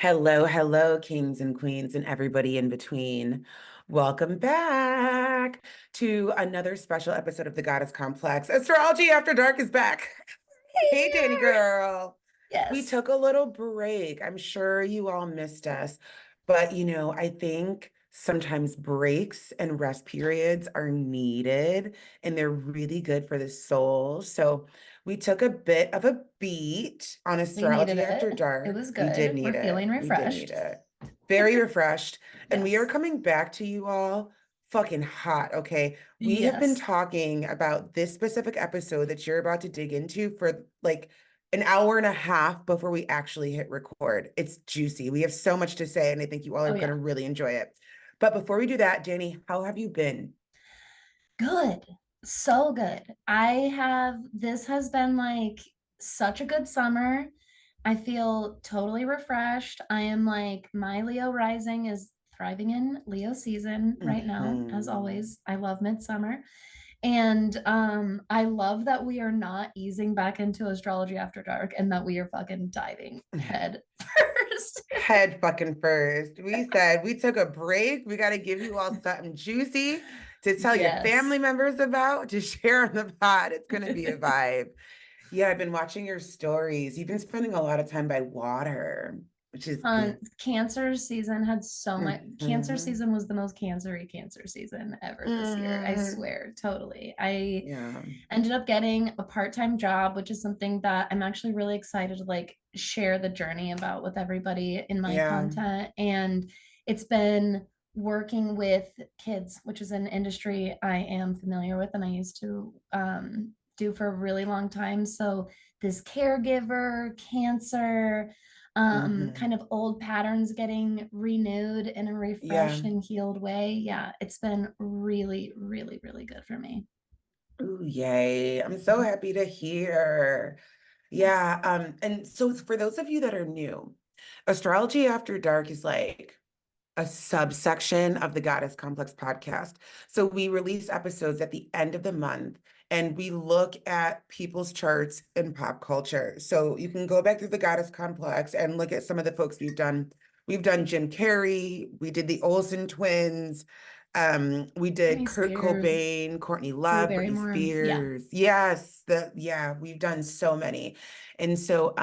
Hello, hello, kings and queens and everybody in between. Welcome back to another special episode of the Goddess Complex. Astrology After Dark is back. Hey, Danny Here. girl. We Yes, took a little break. I'm sure you all missed us, but I think sometimes breaks and rest periods are needed and they're really good for the soul. So we took a bit of a beat on we needed Astrology After it. It Dark. was We did good. need We're it. feeling We did need refreshed. it. Very refreshed. And we are Yes. coming back to you all fucking hot, okay? We have been Yes. talking about this specific episode that you're about to dig into for like an hour and a half before we actually hit record. It's juicy. We have so much to say, and I think you all are Oh, going to yeah. really enjoy it. But before we do that, Danny, how have you been? Good. So good. This has been like such a good summer. I feel totally refreshed. I am like, my Leo rising is thriving in Leo season right now, as Mhm. always. I love midsummer. And I love that we are not easing back into astrology after dark and that we are fucking diving head first. Head fucking first. We said we took a break. We got to give you all something juicy to tell your Yes. family members about, to share on the pod. It's going to be a vibe. Yeah, I've been watching your stories. You've been spending a lot of time by water, which is good. Cancer season had so much. Cancer Mhm. season was the most cancer season ever this year. I Mm, swear, totally. I yeah. ended up getting a part-time job, which is something that I'm actually really excited to like share the journey about with everybody in my Yeah. content. And it's been working with kids, which is an industry I am familiar with and I used to do for a really long time. So this caregiver, cancer, Hmm. kind of old patterns getting renewed in a Yeah. refreshed and healed way. Yeah, it's been really, really, really good for me. Ooh, yay. I'm so happy to hear. Yes. Yeah. And so for those of you that are new, Astrology After Dark is like a subsection of the Goddess Complex podcast. So we release episodes at the end of the month and we look at people's charts in pop culture. So you can go back through the Goddess Complex and look at some of the folks we've done. We've done Jim Carrey, we did the Olsen twins, we did Britney Kurt Spears, Cobain, Courtney Drew Love, Britney Barrymore. Yeah. Spears. Yes, we've done so many. And so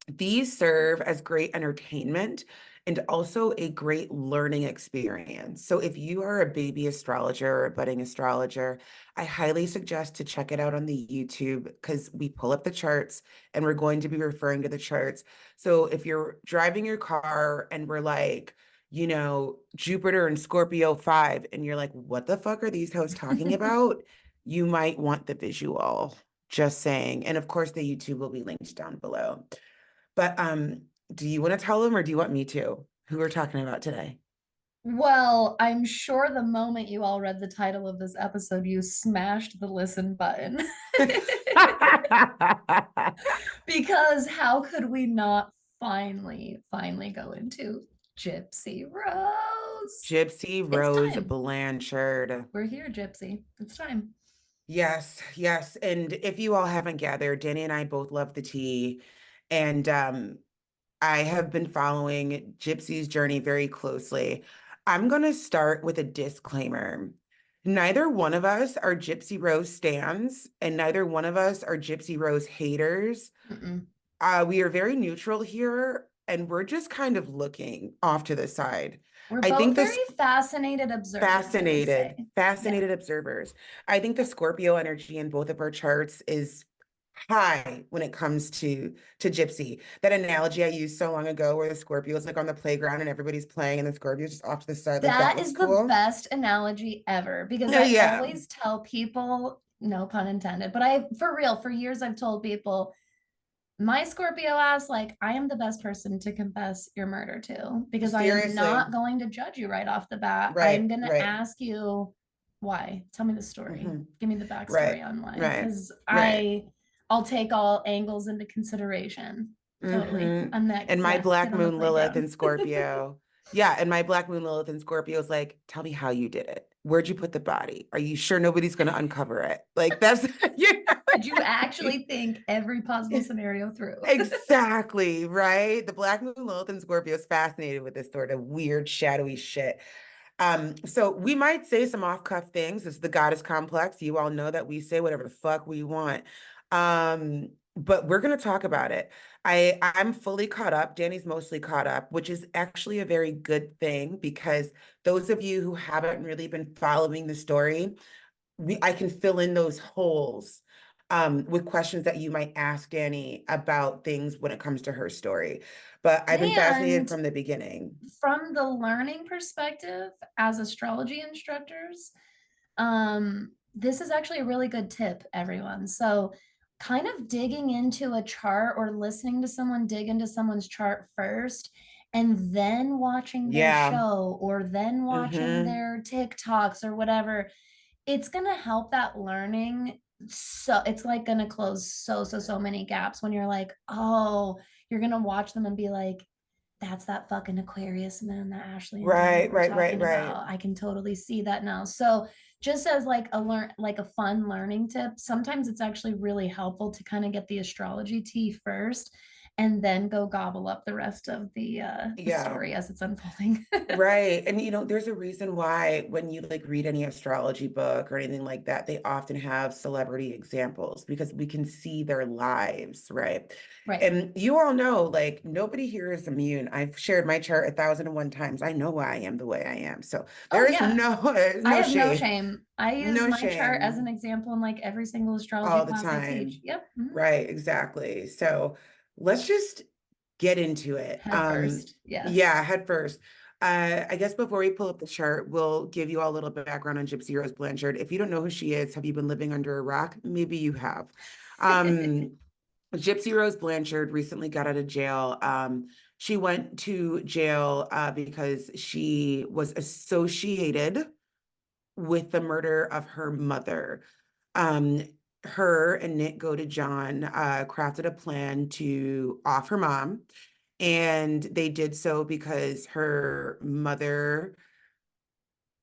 these serve as great entertainment and also a great learning experience. So if you are a baby astrologer or a budding astrologer, I highly suggest to check it out on the YouTube because we pull up the charts and we're going to be referring to the charts. So if you're driving your car and we're like, Jupiter and Scorpio 5, and you're like, what the fuck are these hosts talking about? You might want the visual, just saying. And of course, the YouTube will be linked down below. But do you want to tell them or do you want me to? Who we're talking about today? Well, I'm sure the moment you all read the title of this episode, you smashed the listen button. Because how could we not finally go into Gypsy Rose? Gypsy It's Rose time. Blanchard. We're here, Gypsy. It's time. Yes, yes. And if you all haven't gathered, Danny and I both love the tea. And I have been following Gypsy's journey very closely. I'm going to start with a disclaimer. Neither one of us are Gypsy Rose stans, and neither one of us are Gypsy Rose haters. Mm-mm. We are very neutral here, and we're just kind of looking off to the side. We're I both think very this fascinated observers, I would say. Yeah. fascinated observers. I think the Scorpio energy in both of our charts is high when it comes to Gypsy. That analogy I used so long ago where the Scorpio is like on the playground and everybody's playing and the Scorpio's just off to the side, like that That was is the cool. best analogy ever because I Yeah, always tell people, no pun intended, but for real, for years, I've told people, my Scorpio ass, like, I am the best person to confess your murder to because I am seriously. not going to judge you right off the bat. I'm Right, going to right. ask you why. Tell me the story. Hmm. Give me the Right, backstory on why. right, Because right. I'll take all angles into consideration. Totally. Hmm. I'm that, And my yeah, Black kid on the Moon Lilith playground. and Scorpio. Yeah, and my Black Moon Lilith and Scorpio is like, tell me how you did it. Where'd you put the body? Are you sure nobody's going to uncover it? Like that's Did you actually think every possible scenario through? exactly, right? The Black Moon Lilith and Scorpio is fascinated with this sort of weird, shadowy shit. So we might say some off-cuff things. It's the goddess complex. You all know that we say whatever the fuck we want. But we're gonna talk about it. I'm fully caught up. Danny's mostly caught up, which is actually a very good thing because those of you who haven't really been following the story, I can fill in those holes with questions that you might ask Danny about things when it comes to her story. But I've been fascinated And from the beginning. from the learning perspective, as astrology instructors, this is actually a really good tip, everyone. So, kind of digging into a chart or listening to someone dig into someone's chart first, and then watching their Yeah. show or then watching Mm-hmm. their TikToks or whatever, it's going to help that learning. So it's like going to close so many gaps when you're like, oh, you're going to watch them and be like, that's that fucking Aquarius man that Ashley and Dani Right, were right, right, talking right. about. I can totally see that now. So just as like a fun learning tip, sometimes it's actually really helpful to kind of get the astrology tea first and then go gobble up the rest of the Yeah. story as it's unfolding. Right. And there's a reason why when you like read any astrology book or anything like that, they often have celebrity examples because we can see their lives, right? Right. And you all know, like, nobody here is immune. I've shared my chart 1,001 times. I know why I am the way I am. So Oh there is yeah. there's I no have no shade, shame. I use no my chart as an shame example in like every single astrology all the class I teach. time. Yep. Mhm. Right, exactly. So let's just get into it. Head first. Yes. Yeah, head first. I guess before we pull up the chart, we'll give you all a little bit of background on Gypsy Rose Blanchard. If you don't know who she is, have you been living under a rock? Maybe you have. Um, Gypsy Rose Blanchard recently got out of jail. She went to jail because she was associated with the murder of her mother. Um, Her and Nick go to John, crafted a plan to off her mom. And they did so because her mother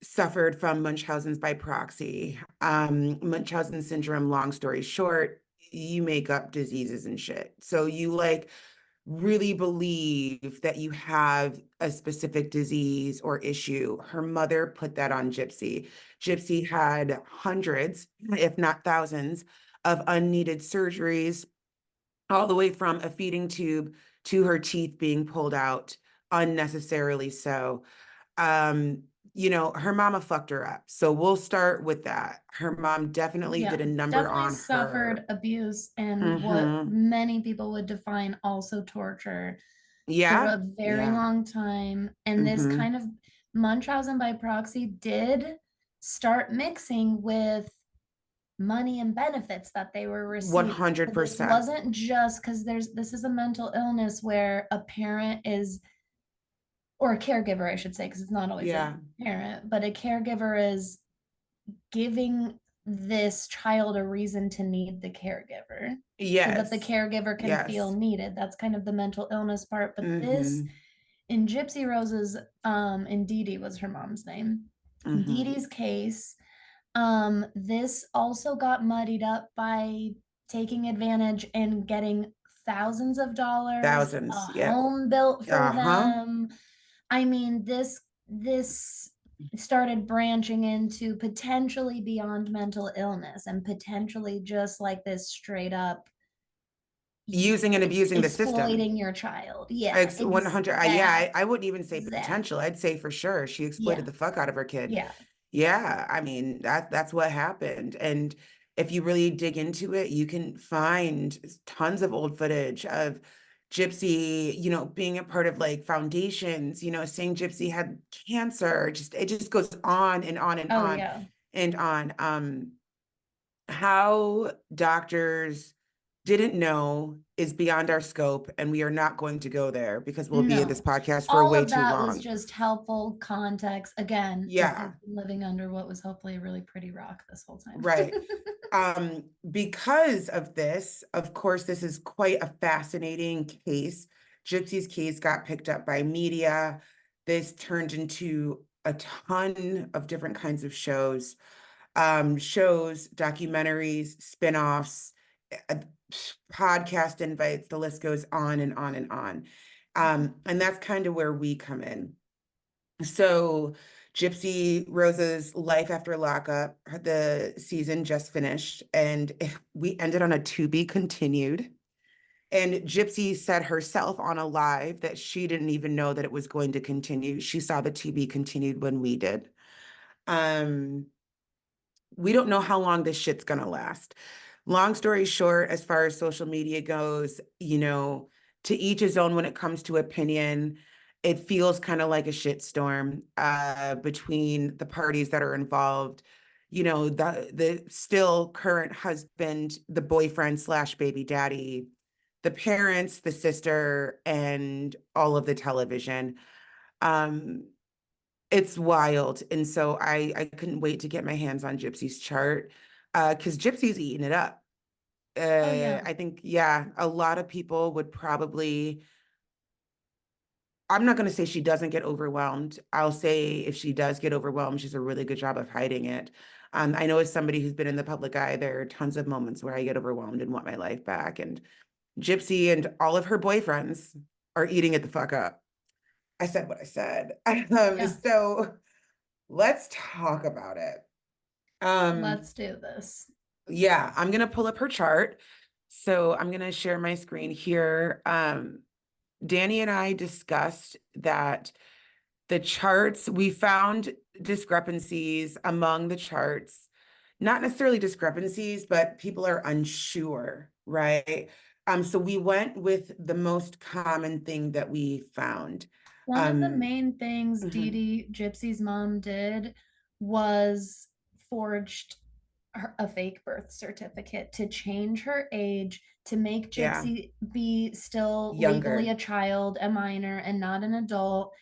suffered from Munchausen's by proxy. Munchausen syndrome, long story short, you make up diseases and shit. So you like really believe that you have a specific disease or issue. Her mother put that on Gypsy. Gypsy had hundreds, if not thousands, of unneeded surgeries, all the way from a feeding tube to her teeth being pulled out unnecessarily so. Um, her mama fucked her up. So we'll start with that. Her mom definitely did Yeah. a number Definitely on suffered her. abuse and what Hmm. many people would define also torture for Yeah, a very yeah. long time. And this Hmm. kind of Munchausen by proxy did start mixing with money and benefits that they were receiving. So this 100%. wasn't just because this is a mental illness where a parent is, or a caregiver, I should say, because it's not always a Yeah. parent, but a caregiver is giving this child a reason to need the caregiver so that the Yes. caregiver can feel Yes. needed. That's kind of the mental illness part. But this, Hmm. in Gypsy Rose's, and Dee Dee was her mom's name. In Dee Hmm. Dee's case, this also got muddied up by taking advantage and getting thousands of dollars, a Thousands. Yep. home built for Uh-huh. them. I mean, this started branching into potentially beyond mental illness and potentially just like this straight up Using and abusing the system. exploiting your child. Yeah, 100. Yeah, I wouldn't even say potential. exactly. I'd say for sure she exploited Yeah, the fuck out of her kid. yeah. Yeah, I mean that's what happened. And if you really dig into it, you can find tons of old footage of Gypsy, being a part of like foundations, saying Gypsy had cancer. Just it just goes on and on and Oh on yeah. and on. How doctors didn't know is beyond our scope, and we are not going to go there because we'll be in this No, podcast for all way of too that was long. just helpful context. Again, if Yeah, you've been living under what was hopefully a really pretty rock this whole time. right. Because of this, of course, this is quite a fascinating case. Gypsy's case got picked up by media. this turned into a ton of different kinds of shows, documentaries, spin-offs, uh, podcast invites, the list goes on and on and on. And that's kind of where we come in. So Gypsy Rose's Life After Lockup, the season just finished, and we ended on a to be continued. And Gypsy said herself on a live that she didn't even know that it was going to continue. She saw the to be continued when we did. Um, we don't know how long this shit's gonna last. Long story short, as far as social media goes, to each his own when it comes to opinion. It feels kind of like a shitstorm between the parties that are involved. The still current husband, the boyfriend slash baby daddy, the parents, the sister, and all of the television. Um, it's wild. And so I couldn't wait to get my hands on Gypsy's chart because Gypsy's eating it up. Oh yeah. I think, yeah, a lot of people would probably, I'm not going to say she doesn't get overwhelmed. I'll say if she does get overwhelmed, she's a really good job of hiding it. I know as somebody who's been in the public eye, there are tons of moments where I get overwhelmed and want my life back. And Gypsy and all of her boyfriends are eating it the fuck up. I said what I said. Yeah. So let's talk about it. Let's do this. Yeah, I'm gonna pull up her chart. So I'm gonna share my screen here. Dani and I discussed that the charts, we found discrepancies among the charts, not necessarily discrepancies, but people are unsure, right? So we went with the most common thing that we found. One of the Um, main things Dee mhm, Dee, Gypsy's mom, did was forged a fake birth certificate to change her age to make yeah, Gypsy be still legally younger, a child, a minor, and not an adult.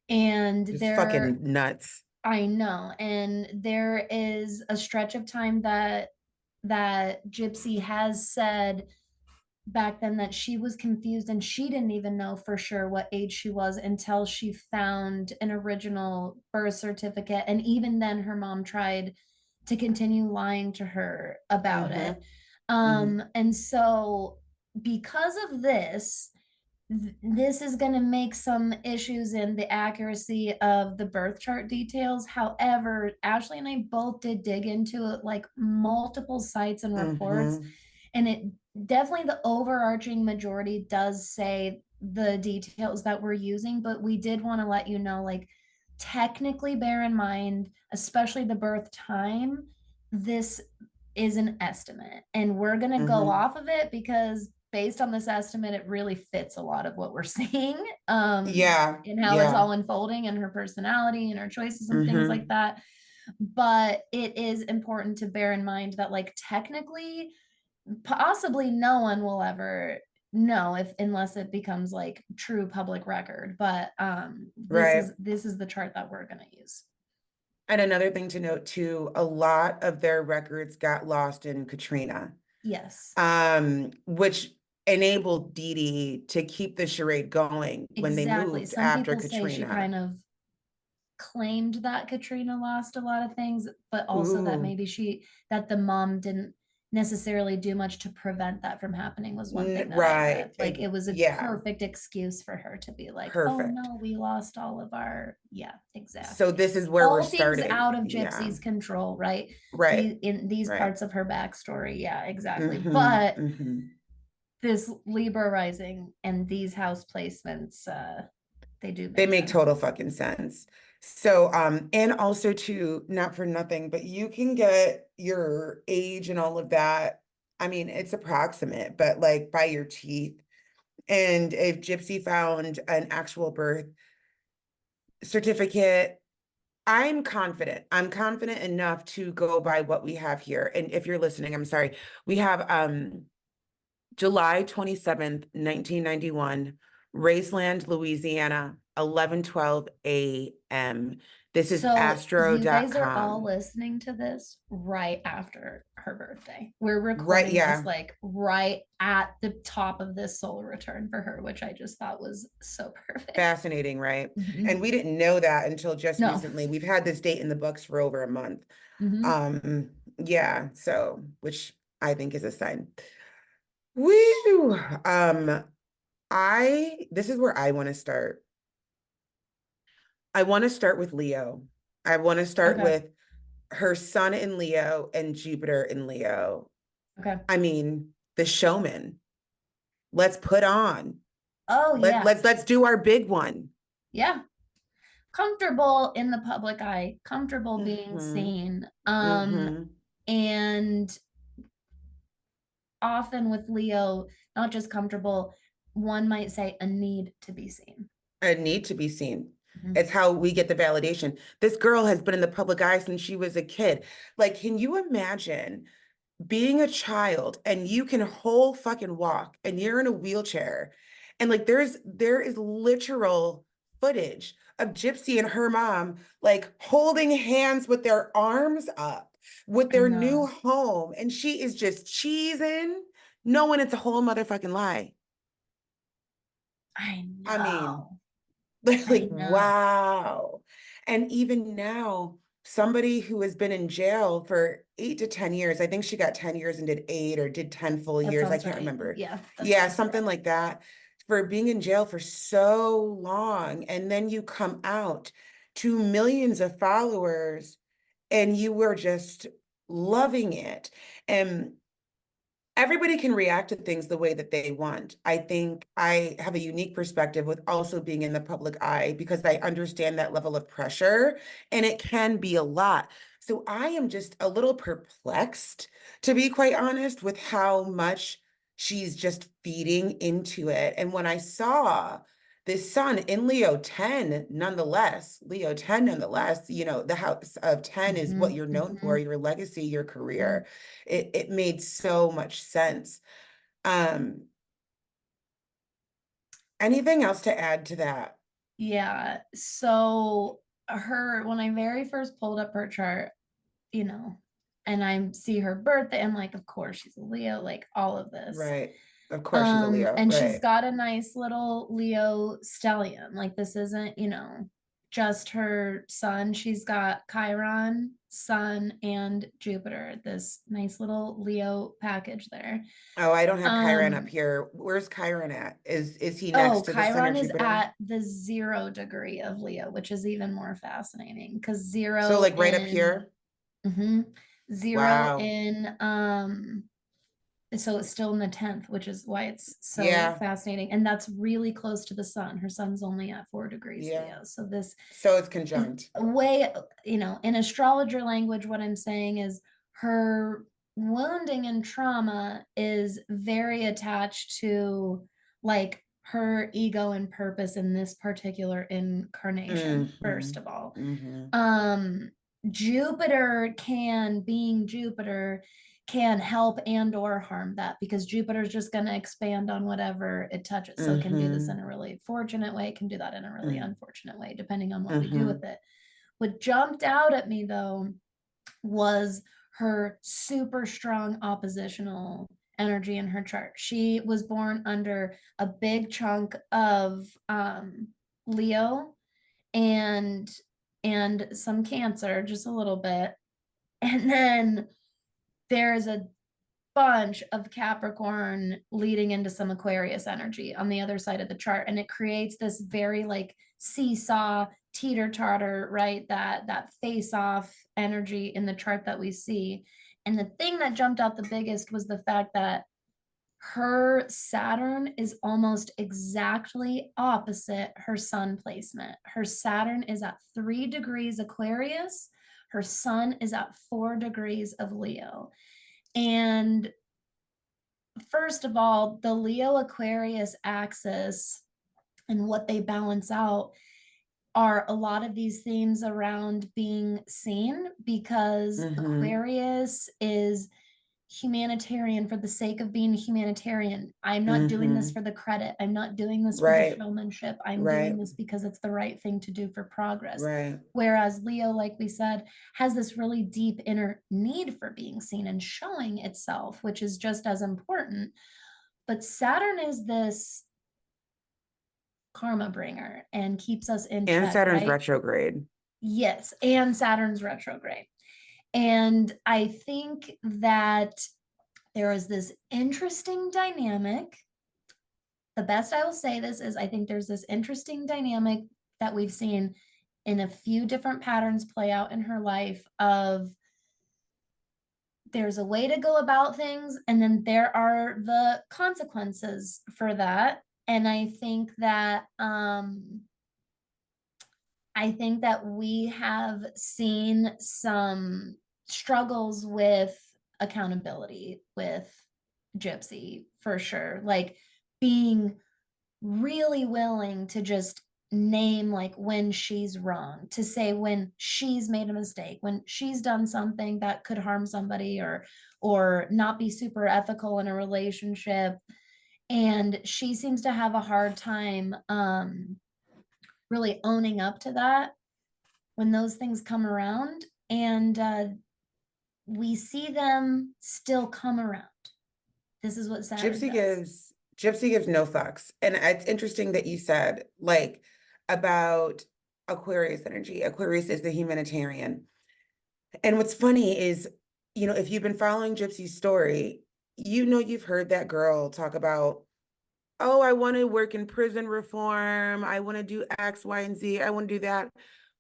And just there, fucking nuts. I know, and there is a stretch of time that Gypsy has said back then that she was confused and she didn't even know for sure what age she was until she found an original birth certificate. And even then, her mom tried to continue lying to her about Mm-hmm, it. mm-hmm, And so, because of this, this is going to make some issues in the accuracy of the birth chart details. However, Ashley and I both did dig into it, like multiple sites and reports, mm-hmm, and it definitely, the overarching majority does say the details that we're using, but we did want to let you know, like, technically bear in mind, especially the birth time, this is an estimate and we're going to go mm-hmm. off of it because based on this estimate it really fits a lot of what we're seeing, Yeah, and how it's yeah. all unfolding and her personality and her choices and things like Mm-hmm. that. But it is important to bear in mind that, like, technically possibly no one will ever know if unless it becomes like true public record. But this Right. is this is the chart that we're going to use. And another thing to note too, a lot of their records got lost in Katrina, Yes, which enabled Dee Dee to keep the charade going when they exactly. moved Some after people say she Katrina. kind of claimed that Katrina lost a lot of things, but also that Ooh, maybe that the mom didn't necessarily do much to prevent that from happening, was one thing that I read. right. Like, it was a Yeah, perfect excuse for her to be like, oh perfect. no, we lost all of our, yeah, So exactly. this is where we're All things starting. out of Yeah, Gypsy's control, right? right, In these right. parts of her backstory, yeah, exactly. Mm-hmm, But mm-hmm. this Libra rising and these house placements, they do They make make sense. total fucking sense. So, and also too, not for nothing, but you can get your age and all of that. I mean, it's approximate, but like by your teeth. And if Gypsy found an actual birth certificate, I'm confident. I'm confident enough to go by what we have here. And if you're listening, I'm sorry. We have July 27th, 1991, Raceland, Louisiana, 11:12 a.m. This is So you guys are all astro.com. listening to this right after her birthday. We're Right, recording this yeah. like right at the top of this solar return for her, which I just thought was so perfect. Fascinating, right? And Mhm. we didn't know that until just No. recently. We've had this date in the books for over a month. Hmm. Yeah, so which I think is a sign. Woo! This is where I want to start. I want to start with Leo. I want to start Okay. with her sun in Leo and Jupiter in Leo. Okay. I mean, the showman. Let's put on. Oh yeah. Let's do our big one. Yeah. Comfortable in the public eye, comfortable being Hmm. seen. Hmm. And often with Leo, not just comfortable, one might say a need to be seen. A need to be seen. Mhm. It's how we get the validation. This girl has been in the public eye since she was a kid. Like, can you imagine being a child and you can whole fucking walk and you're in a wheelchair and like there is literal footage of Gypsy and her mom like holding hands with their arms up with I their new know. home and she is just cheesing knowing it's a whole motherfucking lie. I I mean, know. like, I know. wow. And even now, somebody who has been in jail for 8 to 10 years, I think she got 10 years and did 8 or did 10 full That years. I sounds can't right. remember. Yeah, that Yeah, sounds something correct. like that for being in jail for so long. And then you come out to millions of followers and you were just loving it. And everybody can react to things the way that they want. I think I have a unique perspective with also being in the public eye because I understand that level of pressure and it can be a lot. So I am just a little perplexed, to be quite honest, with how much she's just feeding into it. And when I saw this sun in Leo 10, nonetheless, Leo 10, nonetheless, the house of 10 is what Hmm. you're known for, Hmm. your legacy, your Hmm. career. It made so much sense. Um, Anything else to add to that? Yeah. So when I very first pulled up her chart, you know, and I see her birthday, I'm like, of course she's a Leo, like all of this. Right. Of course she's a Leo. And she's Right. got a nice little Leo stallion. Like this isn't, just her sun. She's got Chiron, Sun, and Jupiter. This nice little Leo package there. Oh, I don't have Chiron up Um, here. Where's Chiron at? Is he next oh, to the sun or Chiron is Jupiter? at the 0 degree of Leo, which is even more fascinating because So like right up here? mhm, zero Wow. in so it's still in the 10th, which is why it's so Yeah. fascinating. And that's really close to the sun. Her sun's only at 4 degrees Yeah. Leo. So this So it's is conjunct. a way, in astrologer language, what I'm saying is her wounding and trauma is very attached to like her ego and purpose in this particular incarnation, Hmm. first of all. Hmm. um being Jupiter can help and or harm that because Jupiter is just going to expand on whatever it touches. So it can do this in Hmm. a really fortunate way, it can do that in a really unfortunate way, depending on what we do with Hmm. it. What jumped out at me though was her super strong oppositional energy in her chart. She was born under a big chunk of Leo and some Cancer, just a little bit. And then there's a bunch of Capricorn leading into some Aquarius energy on the other side of the chart. And it creates this very like seesaw, teeter totter, right? That face off energy in the chart that we see. And the thing that jumped out the biggest was the fact that her Saturn is almost exactly opposite her sun placement. Her Saturn is at 3 degrees Aquarius. Her sun is at 4 degrees of Leo. And first of all, the Leo Aquarius axis and what they balance out are a lot of these themes around being seen because Hmm. Aquarius is humanitarian for the sake of being humanitarian. I'm not doing this Mm-hmm. for the credit. I'm not doing this for the Right. showmanship. I'm doing Right. this because it's the right thing to do for progress. Right. Whereas Leo, like we said, has this really deep inner need for being seen and showing itself, which is just as important. But Saturn is this karma bringer and keeps us in And check, Saturn's right? retrograde. Yes, and Saturn's retrograde. And I think that there is this interesting dynamic. The best I will say this is I think there's this interesting dynamic that we've seen in a few different patterns play out in her life of there's a way to go about things and then there are the consequences for that. And I think that we have seen some struggles with accountability with Gypsy for sure. Like being really willing to just name like when she's wrong, to say when she's made a mistake, when she's done something that could harm somebody or not be super ethical in a relationship. And she seems to have a hard time really owning up to that when those things come around. And we see them still come around. This is what Saturn does. Gypsy gives no fucks. And it's interesting that you said like about Aquarius energy. Aquarius is the humanitarian. And what's funny is, if you've been following Gypsy's story, you've heard that girl talk about, oh, I want to work in prison reform. I want to do X, Y, and Z. I want to do that.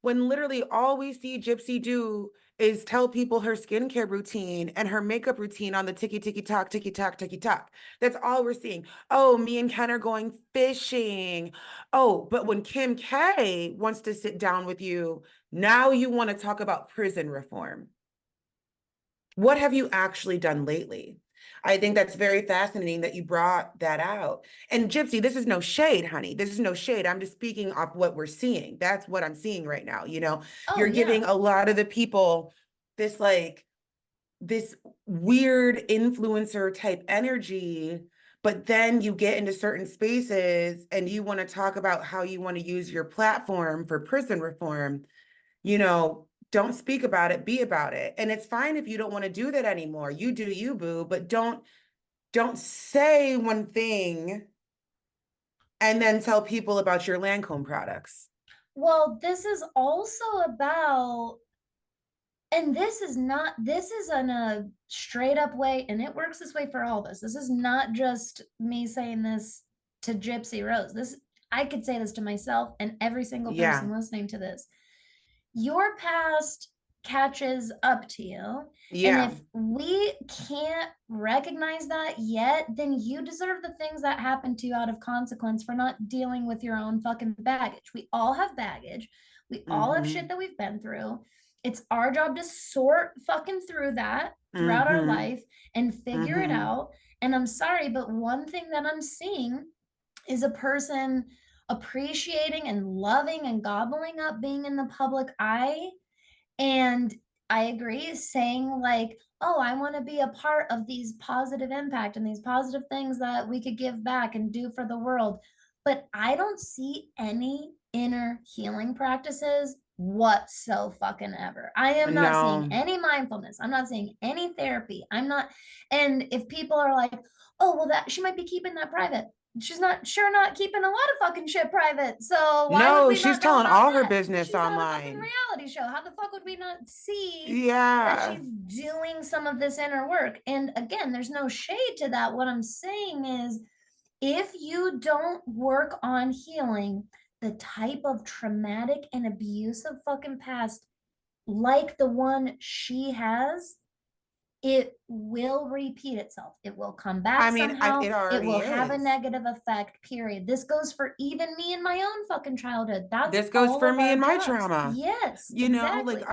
When literally all we see Gypsy do is tell people her skincare routine and her makeup routine on the ticky tock, ticky tock, ticky tock. That's all we're seeing. Oh, me and Ken are going fishing. Oh, but when Kim K wants to sit down with you, now you want to talk about prison reform. What have you actually done lately? I think that's very fascinating that you brought that out. And Gypsy, this is no shade, honey. This is no shade. I'm just speaking off what we're seeing. That's what I'm seeing right now. Oh, You're giving yeah. a lot of the people this this weird influencer type energy, but then you get into certain spaces and you want to talk about how you want to use your platform for prison reform. Don't speak about it, be about it. And it's fine if you don't want to do that anymore. You do you, boo, but don't say one thing and then tell people about your Lancome products. Well, this is also about, and this is in a straight up way, and it works this way for all of us. This is not just me saying this to Gypsy Rose. I could say this to myself and every single Yeah. person listening to this. Your past catches up to you. And Yeah. if we can't recognize that yet, then you deserve the things that happen to you out of consequence for not dealing with your own fucking baggage. We all have baggage. We all have shit Mm-hmm. that we've been through. It's our job to sort fucking through that throughout our Mm-hmm. life and figure it Mm-hmm. out. And I'm sorry, but one thing that I'm seeing is a person appreciating and loving and gobbling up being in the public eye. And I agree, saying like, oh, I want to be a part of these positive impact and these positive things that we could give back and do for the world. But I don't see any inner healing practices whatso fucking ever. I am not seeing No. any mindfulness. I'm not seeing any therapy. I'm not. And if people are like, oh, well, that she might be keeping that private. She's not keeping a lot of fucking shit private. So why would No, we she's not know telling about all her that? business She's on a fucking online. reality show. How the fuck would we not see that Yeah. she's doing some of this inner work? And again, there's no shade to that. What I'm saying is, if you don't work on healing the type of traumatic and abusive fucking past like the one she has, it will repeat itself. It will come back I mean, somehow. it It already will have a is. negative effect, period. This goes for even me in my own fucking childhood. That's This goes all for of me our and my jobs. trauma. Yes, Like exactly.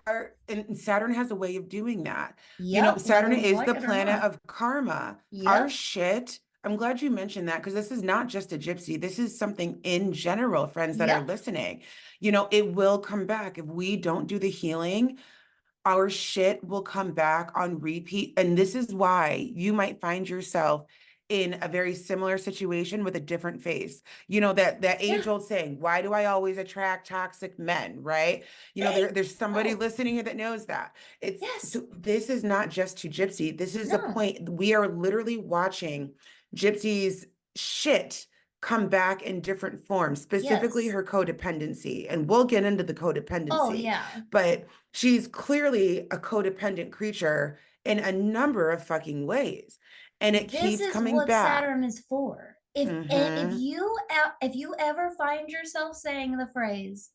and Saturn has a way of doing that. Yep, Saturn whether we is like the it or planet not. of karma. Our Yep, shit. I'm glad you mentioned that because this is not just a gypsy. This is something in general, friends that are yep. listening. It will come back if we don't do the healing. our shit will come back on repeat. And this is why you might find yourself in a very similar situation with a different face. You know, that Yeah. age-old saying, why do I always attract toxic men, right? You know, there's somebody Oh, listening here that knows that. It's yes. so this is not just to Gypsy. This is a No. point. We are literally watching Gypsy's shit come back in different forms, specifically Yes. her codependency. And we'll get into the Oh, codependency, yeah. but she's clearly a codependent creature in a number of fucking ways. And it This keeps is coming what back. Saturn is for. Hmm. If you ever find yourself saying the phrase,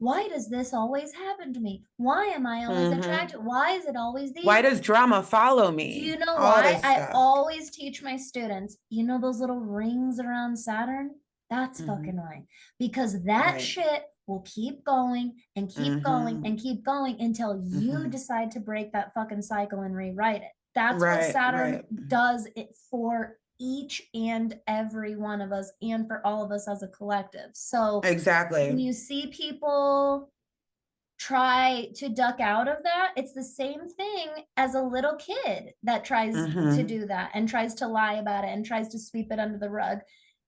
why does this always happen to me? Why am I always Hmm. attracted? Why is it always Why these? does drama follow Do you me? know All why? this I stuff. always teach my students, you know those little rings around Saturn? That's Hmm. fucking why. Because that Right. shit will keep going and keep going Hmm. and keep going until you Hmm. decide to break that fucking cycle and rewrite it. That's what Right, Saturn right. does it for each and every one of us and for all of us as a collective. So when Exactly. you see people try to duck out of that, it's the same thing as a little kid that tries to Hmm. do that and tries to lie about it and tries to sweep it under the rug.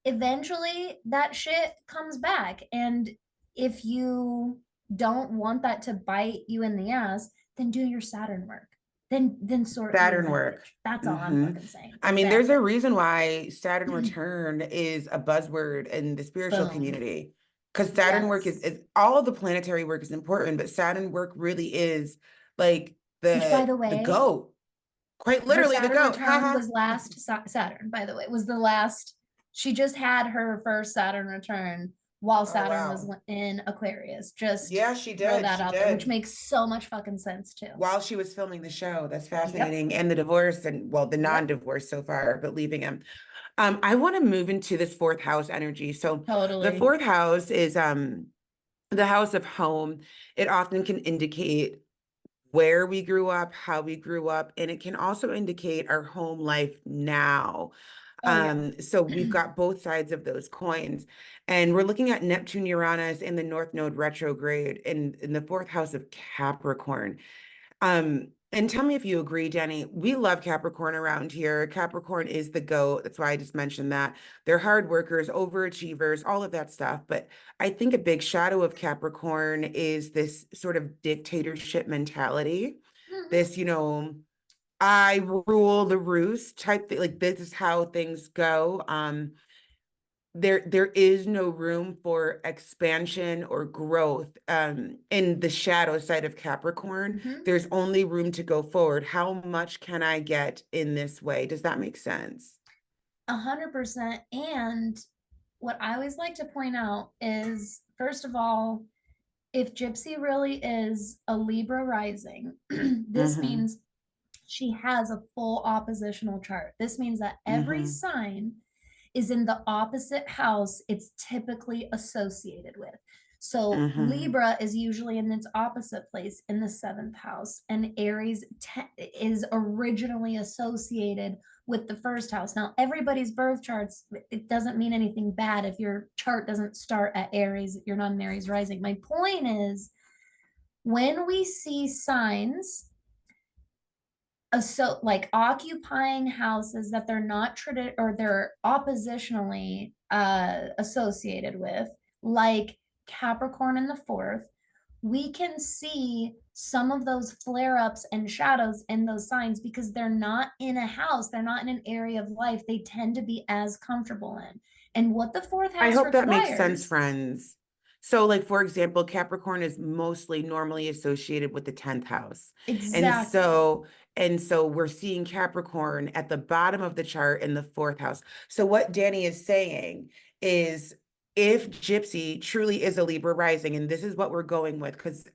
Eventually, that shit comes back. And if you don't want that to bite you in the ass, then do your Saturn work. Then sort through your Saturn work. lineage. That's all I'm Hmm. fucking saying. I mean, there's Exactly. a reason why Saturn return is a buzzword in the spiritual Boom. community. Because Saturn work Yes. is all of the planetary work is important, but Saturn work really is like Which, by the the way, goat. Quite her literally the Saturn goat. return Haha. was last Saturn, by the way. It was the last. She just had her first Saturn return while Oh Saturn was wow. in Aquarius. Just Yeah, she throw did. that She out there, which did. makes so much fucking sense too. While she was filming the show. That's Yep. fascinating. And the divorce and well, the Yep. non-divorce so far, but leaving him. I want to move into this fourth house energy. So the Totally. fourth house is the house of home. It often can indicate where we grew up, how we grew up, and it can also indicate our home life now. Oh yeah. So we've got both sides of those coins. And we're looking at Neptune, Uranus, in the North Node retrograde in the fourth house of Capricorn. And tell me if you agree, Jenny. We love Capricorn around here. Capricorn is the GOAT. That's why I just mentioned that. They're hard workers, overachievers, all of that stuff. But I think a big shadow of Capricorn is this sort of dictatorship mentality. Mhm. This, I rule the roost type thing. Like this is how things go. There is no room for expansion or growth in the shadow side of Capricorn. Mhm. There's only room to go forward. How much can I get in this way? Does that make sense? 100%. And what I always like to point out is, first of all, if Gypsy really is a Libra rising, this Mm-hmm. means she has a full oppositional chart. This means that every Mm-hmm. sign is in the opposite house it's typically associated with. So Mm-hmm. Libra is usually in its opposite place in the seventh house, and Aries is originally associated with the first house. Now, everybody's birth charts, it doesn't mean anything bad if your chart doesn't start at Aries, you're not an Aries rising. My point is, when we see signs so like occupying houses that they're not or they're oppositionally associated with, like Capricorn in the fourth, we can see some of those flare-ups and shadows in those signs because they're not in a house, they're not in an area of life they tend to be as comfortable in. And what the fourth I house hope that makes sense, requires. friends. So, like, for example, Capricorn is mostly normally associated with the 10th house. And Exactly. so, and so we're seeing Capricorn at the bottom of the chart in the fourth house. So, what Danny is saying is if Gypsy truly is a Libra rising, and this is what we're going with, because,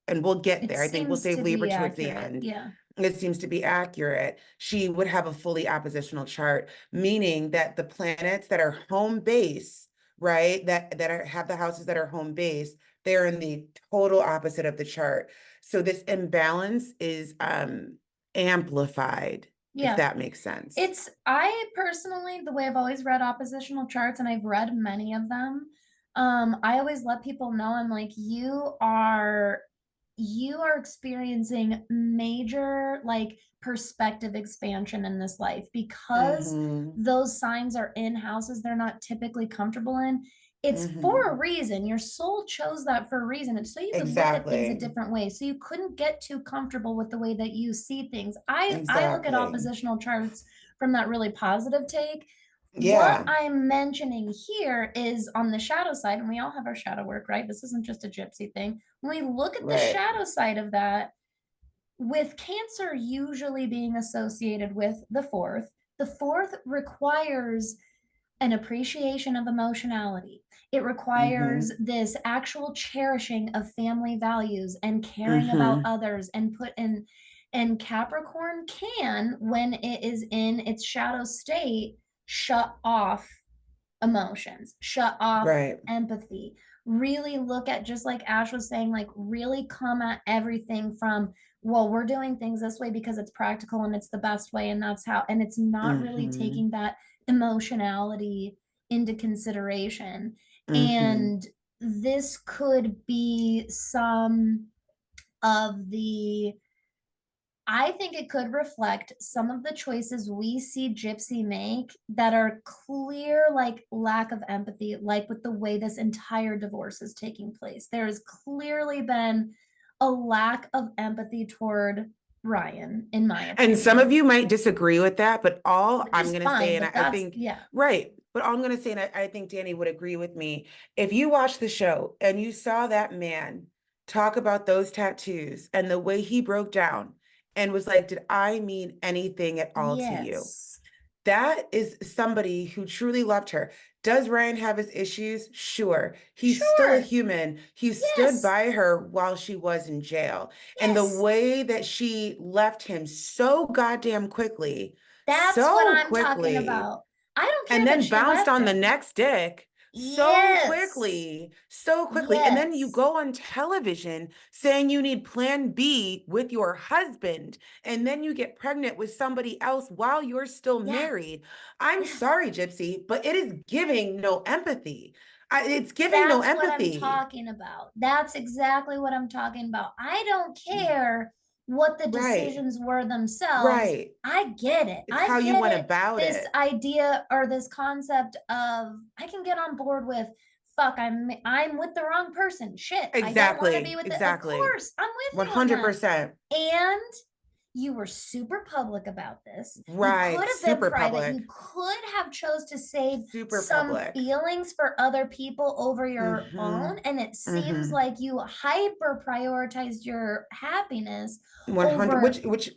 and we'll get It there. I think we'll seems save to Libra be towards the accurate. end. Yeah. It seems to be accurate. She would have a fully oppositional chart, meaning that the planets that are home base, right, have the houses that are home base, they're in the total opposite of the chart. So this imbalance is amplified, if Yeah. that makes sense. I personally, the way I've always read oppositional charts, and I've read many of them, I always let people know, I'm like, you are experiencing major like perspective expansion in this life because Mm-hmm. those signs are in houses they're not typically comfortable in. It's for a Mm-hmm. reason. Your soul chose that for a reason. It's so you could look at things a Exactly. different way. So you couldn't get too comfortable with the way that you see things. I look at Exactly. oppositional charts from that really positive take. What Yeah. I'm mentioning here is on the shadow side, and we all have our shadow work, right? This isn't just a gypsy thing. When we look at the Right. shadow side of that, with Cancer usually being associated with the fourth requires an appreciation of emotionality. It requires Mm-hmm. this actual cherishing of family values and caring about Mm-hmm. others and put in. And Capricorn can, when it is in its shadow state, shut off emotions, shut off Right. empathy, really look at, just like Ash was saying, like really come at everything from, well, we're doing things this way because it's practical and it's the best way. And that's how, and it's not really Mm-hmm. taking that emotionality into consideration. Mm-hmm. And this could be some of the, I think it could reflect some of the choices we see Gypsy make that are clear, like lack of empathy, like with the way this entire divorce is taking place. There has clearly been a lack of empathy toward Ryan, in my And some of opinion, you might disagree with that, but all which I'm is going to say, fine, and but I that's, think, yeah. right, but all I'm going to say, and I think Danny would agree with me, if you watch the show and you saw that man talk about those tattoos and the way he broke down and was like, did I mean anything at all to you? Yes. That is somebody who truly loved her. Does Ryan have his issues? Sure. He's still a Sure. human. He stood Yes. by her while she was in jail. And the Yes. way that she left him so goddamn quickly, That's what so I'm talking quickly, about. I don't care and that then she bounced left on the him. next dick Yes. so quickly. And then you Yes. go on television saying you need plan B with your husband, and then you get pregnant with somebody else while you're still Yeah. married. I'm Yeah. sorry, Gypsy, but it is giving no empathy. It's giving no That's what I'm empathy. talking about. That's exactly what I'm talking about. I don't Mm, care what the right, decisions were themselves. right. I get it. It's I how you get went it. about This it. idea or this concept of I can get on board with fuck, I'm with the wrong person. Shit, I don't want to be Exactly, with it. Of exactly. course, I'm with you on that. 100%. And you were super public about this. You Right, could have been super private. You public. could have chose to save Super some public. feelings for other people over your Mm-hmm. own. And it seems Mm-hmm. like you hyper prioritized your happiness 100, over, which,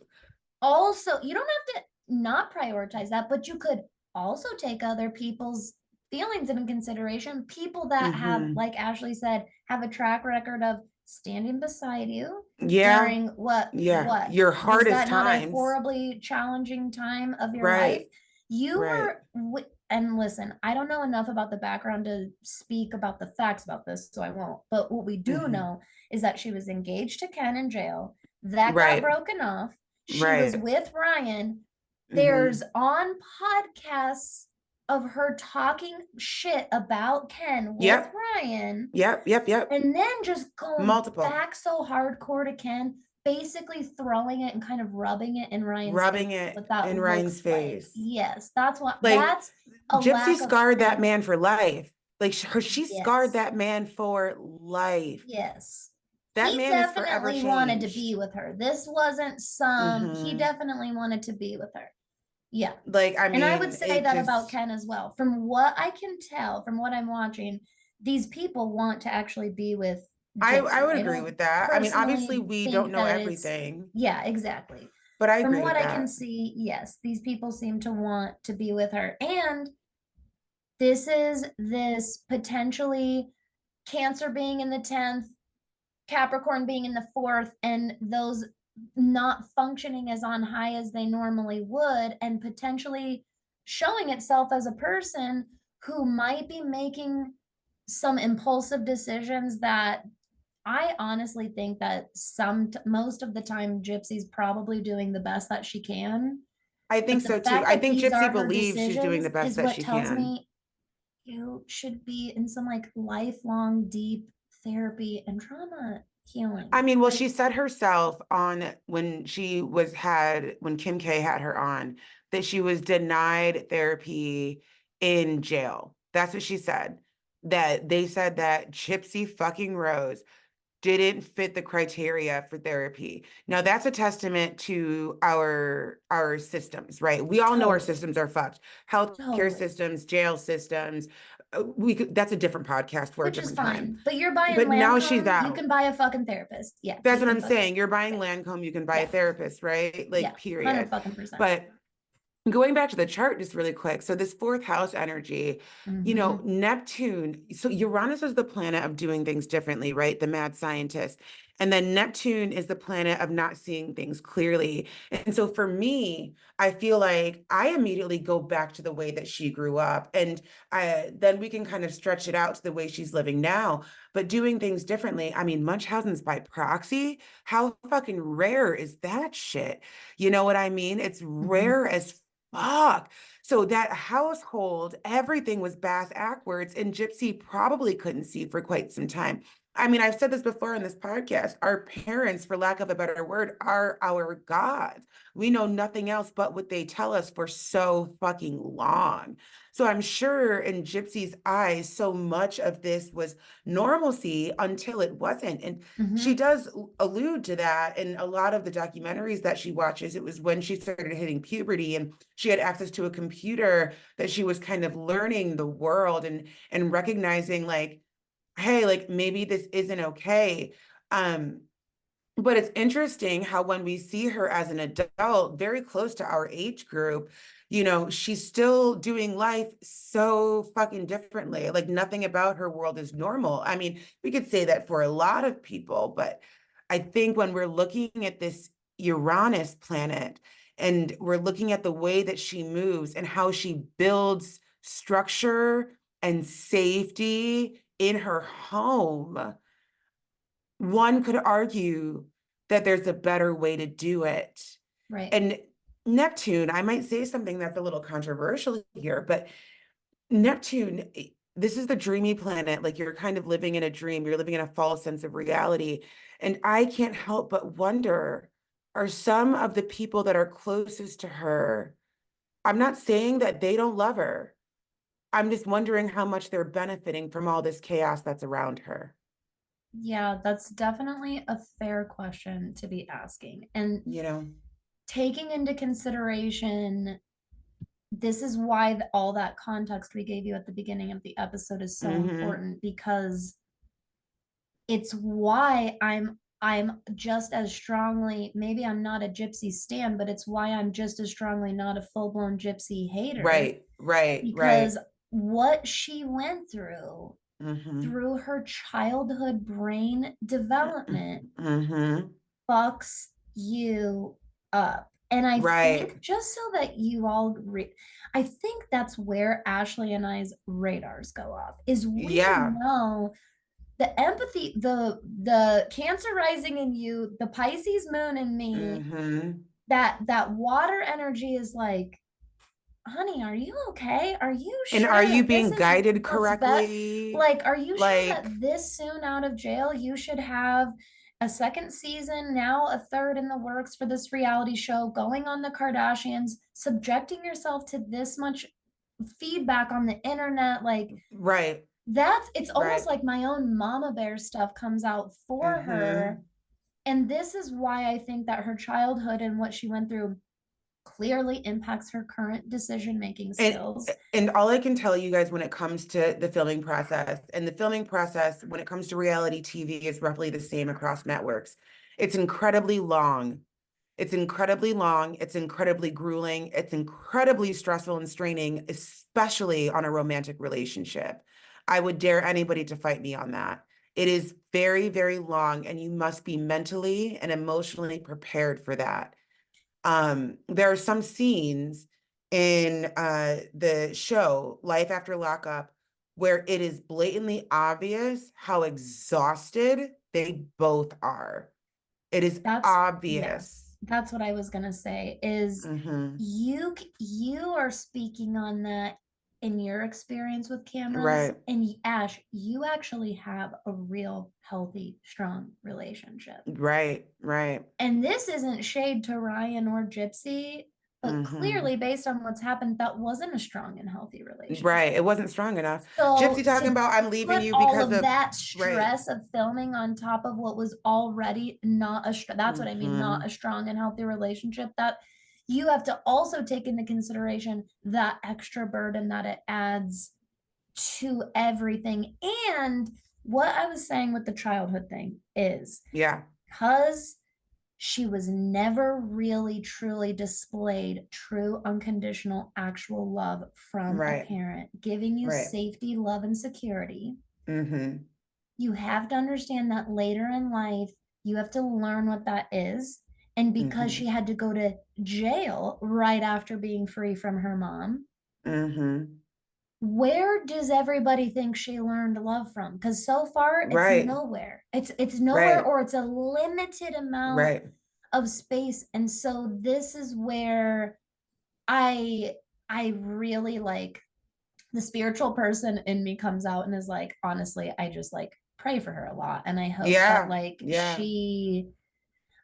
also, you don't have to not prioritize that, but you could also take other people's feelings into consideration. People that have, mm-hmm. like Ashley said, have a track record of standing beside you Yeah, during yeah. what Your was hardest that not a times. horribly challenging time of your life? Right, You right. were, and listen, I don't know enough about the background to speak about the facts about this, so I won't. But what we do Mm-hmm. know is that she was engaged to Ken in jail. That got Right, broken off. She was right. with Ryan. There's Mm-hmm. on podcasts of her talking shit about Ken with Yep, Ryan, yep, yep, yep. and then just going Multiple. back so hardcore to Ken, basically throwing it and kind of rubbing it in Ryan's face. Rubbing it What that in Ryan's looks like. face. Yes, that's what, Like that's a Gypsy lack of scarred that man for empathy. life. Like she scarred Yes. that man for life. Yes. That He man is forever definitely wanted to be changed. with her. This wasn't some, he Mm-hmm. definitely wanted to be with her. Yeah. Like, I And I would mean, say it that about just, Ken as well. From what I can tell, from what I'm watching, these people want to actually be with I Gypsy. would I agree don't with that. I mean, obviously personally we don't think know that it's, everything, yeah, exactly. but I From agree what with I can that. see, yes, these people seem to want to be with her. And this is this potentially Cancer being in the 10th, Capricorn being in the 4th, and those not functioning as on high as they normally would, and potentially showing itself as a person who might be making some impulsive decisions that I honestly think that most of the time Gypsy's probably doing the best that she can. I But think the so too. fact I that think these Gypsy are her believes she's doing decisions the best is that what she tells can. me you should be in some like lifelong deep therapy and trauma healing. I mean, well, Like, she said herself on when when Kim K had her on, that she was denied therapy in jail. That's what she said. That they said that Gypsy fucking Rose didn't fit the criteria for therapy. Now that's a testament to our systems, right? We all know our totally, systems are fucked. Healthcare totally. systems, jail systems. We could, that's a different podcast for a Which is different time. fine. But you're buying But now she's Lancome, you out. can buy a fucking therapist. Yeah, That's you what can I'm fucking, saying. You're buying yeah, Lancome, you can buy a yeah, therapist, right? yeah, Like, hundred period. fucking percent. But going back to the chart just really quick. So this fourth house energy, Mm-hmm. Neptune, so Uranus is the planet of doing things differently, right? The mad scientist. And then Neptune is the planet of not seeing things clearly. And so for me, I feel like I immediately go back to the way that she grew up. And then we can kind of stretch it out to the way she's living now. But doing things differently, I mean, Munchausen's by proxy, how fucking rare is that shit? You know what I mean? It's Mm-hmm. rare as fuck. So that household, everything was bass backwards, and Gypsy probably couldn't see for quite some time. I mean, I've said this before in this podcast. Our parents, for lack of a better word, are our gods. We know nothing else but what they tell us for so fucking long. So I'm sure in Gypsy's eyes, so much of this was normalcy until it wasn't. And she Mm-hmm. does allude to that in a lot of the documentaries that she watches. It was when she started hitting puberty and she had access to a computer that she was kind of learning the world and recognizing like, hey, like maybe this isn't okay. Um, but it's interesting how when we see her as an adult, very close to our age group, she's still doing life so fucking differently. Like nothing about her world is normal. I mean, we could say that for a lot of people, but I think when we're looking at this Uranus planet and we're looking at the way that she moves and how she builds structure and safety in her home, one could argue that there's a better way to do it. Right. And Neptune, I might say something that's a little controversial here, but Neptune, this is the dreamy planet. Like you're kind of living in a dream, you're living in a false sense of reality. And I can't help but wonder, are some of the people that are closest to her, I'm not saying that they don't love her. I'm just wondering how much they're benefiting from all this chaos that's around her, Yeah, that's definitely a fair question to be asking. And you know? taking into consideration, this is why all that context we gave you at the beginning of the episode is so Mm-hmm. important, because it's why I'm just as strongly, maybe I'm not a gypsy stan, but it's why I'm just as strongly not a full-blown gypsy hater, Right, right, because right. what she went Mm-hmm. through her childhood brain development Mm-hmm. fucks you up. And I think, Right. just so that you all I think that's where Ashley and I's radars go off, is we Yeah. know the empathy, the Cancer rising in you, the Pisces moon in me, Mm-hmm. that water energy is like, honey, are you okay? Are you And sure are you that this being is guided what's best? correctly? Like, are you sure that Like, this soon out of jail, you should have a second season, now a third in the works for this reality show, going on the Kardashians, subjecting yourself to this much feedback on the internet? Like, right, it's almost right. like my own mama bear stuff comes out for her. Mm-hmm. And this is why I think that her childhood and what she went through clearly impacts her current decision making And skills. and all I can tell you guys when it comes to the filming process, and the filming process when it comes to reality TV is roughly the same across networks. It's incredibly long. It's incredibly long. It's incredibly grueling. It's incredibly stressful and straining, especially on a romantic relationship. I would dare anybody to fight me on that. It is very, very long, and you must be mentally and emotionally prepared for that. There are some scenes in the show Life After Lockup where it is blatantly obvious how exhausted they both are. It is That's Yeah, obvious. that's what I was gonna say is Hmm. you are speaking on that in your experience with cameras. Right. And Ash, you actually have a real healthy, strong relationship. Right. Right. And this isn't shade to Ryan or Gypsy, but Mm-hmm. clearly, based on what's happened, that wasn't a strong and healthy Right. It relationship. wasn't strong enough. Gypsy So talking to about I'm leaving put you all because of of that right. stress of filming on top of what was already not that's what I mean, Mm-hmm. not a strong and healthy relationship, that you have to also take into consideration that extra burden that it adds to everything. And what I was saying with the childhood thing is Yeah. because she was never really truly displayed true unconditional actual love from a Right. parent giving you Right. safety, love, and security. Mm-hmm. You have to understand that later in life you have to learn what that is. And because Mm-hmm. she had to go to jail right after being free from her mom, Mm-hmm. where does everybody think she learned love from? Because so far it's Right. nowhere. It's nowhere, Right. or it's a limited amount Right. of space. And so this is where I I really like, the spiritual person in me comes out and is like, honestly, I just like pray for her a lot. And I hope that Yeah. like Yeah.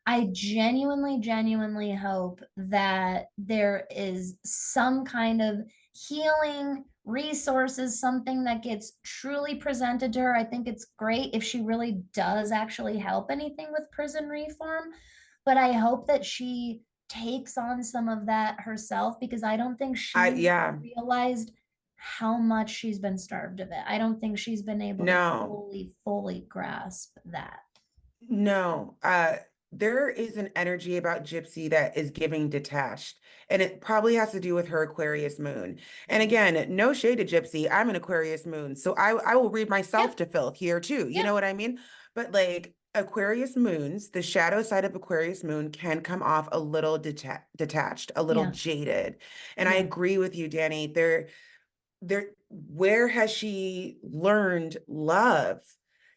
I genuinely hope that there is some kind of healing resources, something that gets truly presented to her. I think it's great if she really does actually help anything with prison reform, but I hope that she takes on some of that herself, because I don't think she's Yeah. realized how much she's been starved of it. I don't think she's been able to No. fully grasp that. No, there is an energy about Gypsy that is giving detached, and it probably has to do with her Aquarius moon. And again, no shade to Gypsy. I'm an Aquarius moon, so I will read Yeah, myself to filth here too. You yeah, know what I mean? But like Aquarius moons, the shadow side of Aquarius moon can come off a little detached, a little yeah, jaded. And I yeah. agree with you, Dani. Where has she learned love?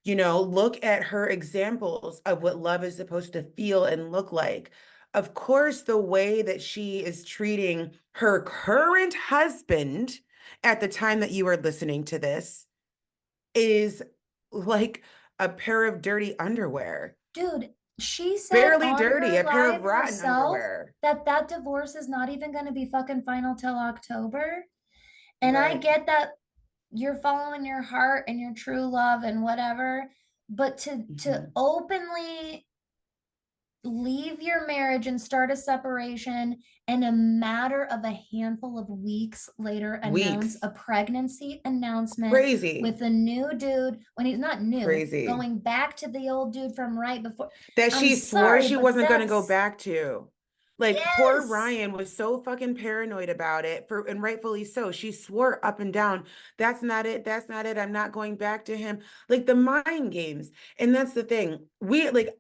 You know, look at her examples of what love is supposed to feel and look like. Of course, the way that she is treating her current husband at the time that you are listening to this is like a pair of dirty underwear. Dude, she said Barely on dirty, her a pair of live rotten herself underwear. that that divorce is not even going to be fucking final till October. And I Right. get that you're following your heart and your true love and whatever, but to Mhm. openly leave your marriage and start a separation, and a matter of a handful of weeks later announce Weeks. a pregnancy announcement Crazy. with a new dude, when he's not new, Crazy. going back to the old dude from right before. That I'm she swore sorry, she but wasn't going to go that's, back to. Like poor yes, Ryan was so fucking paranoid about it for and rightfully so. She swore up and down, that's not it, that's not it. I'm not going back to him. Like the mind games. And that's the thing. We like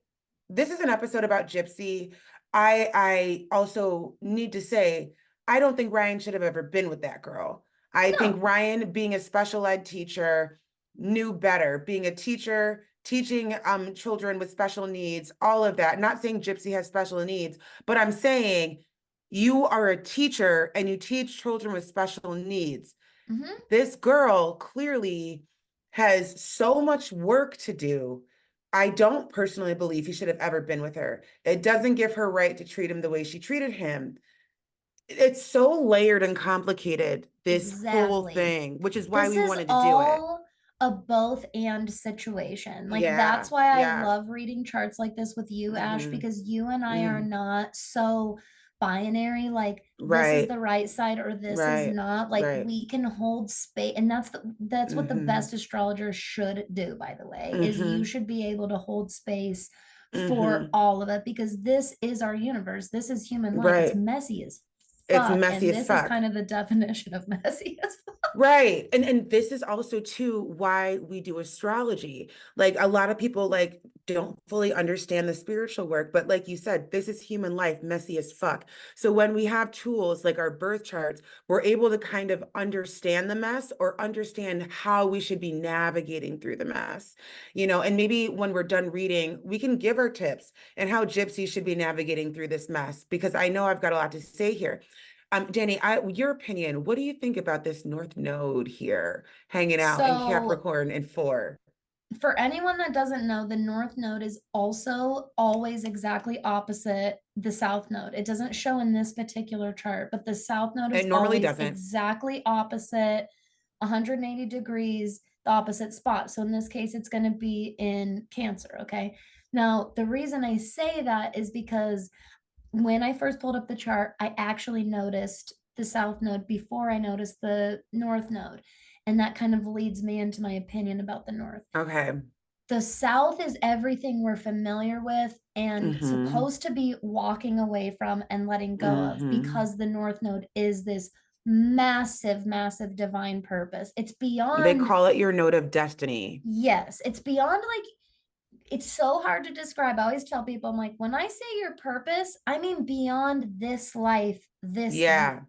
this is an episode about Gypsy. I also need to say I don't think Ryan should have ever been with that girl. I think no. Ryan, being a special ed teacher, knew better. Being a teacher, teaching children with special needs, all of that. Not saying Gypsy has special needs, but I'm saying you are a teacher and you teach children with special needs. Hmm. This girl clearly has so much work to do. I don't personally believe he should have ever been with her. It doesn't give her right to treat him the way she treated him. It's so layered and complicated, this whole Exactly. thing, which is why This we is wanted to do it. all a both and situation. Like, that's Yeah, why I yeah. love reading charts like this with you, Ash, Hmm. because you and I are Hmm. not so binary, like this is Right, the right side or this is right, not. Like, right. we can hold space, and that's what the Hmm. best astrologer should do, by the way, is you Hmm. should be able to hold space for Hmm. all of it, because this is our universe. This is human life. It's Right. messy as It's fuck, messy and as this is fuck. kind of the definition of messy as Right. And this is also too why we do astrology. Like a lot of people like don't fully understand the spiritual work, but like you said, this is human life, messy as fuck. So when we have tools like our birth charts, we're able to kind of understand the mess or understand how we should be navigating through the mess. You know, and maybe when we're done reading, we can give our tips and how Gypsy should be navigating through this mess because I know I've got a lot to say here. Danny, your opinion, what do you think about this North Node here hanging out in So Capricorn and 4? for anyone that doesn't know, the North Node is also always exactly opposite the South Node. It doesn't show in this particular chart, but the South Node It is normally always doesn't. exactly opposite, 180 degrees, the opposite spot. So in this case, it's going to be in Cancer. Okay. Now, the reason I say that is because when I first pulled up the chart, I actually noticed the South Node before I noticed the North Node. And that kind of leads me into my opinion about the North. Okay. The South is everything we're familiar with and Mm-hmm. supposed to be walking away from and letting go of, Mm-hmm. because the North Node is this massive, massive divine purpose. It's They beyond, call it your node of destiny. yes, it's beyond like, it's so hard to describe. I always tell people, I'm like, when I say your purpose, I mean beyond this life, this Yeah.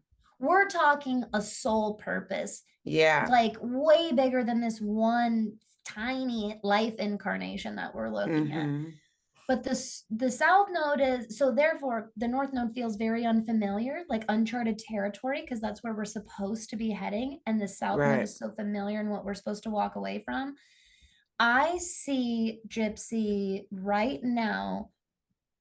we're talking a soul purpose, Yeah. like way bigger than this one tiny life incarnation that we're looking at. Mm-hmm. But the South Node is, so therefore the North Node feels very unfamiliar, like uncharted territory, because that's where we're supposed to be heading. And the South Node Right. is so familiar and what we're supposed to walk away from. I see Gypsy right now,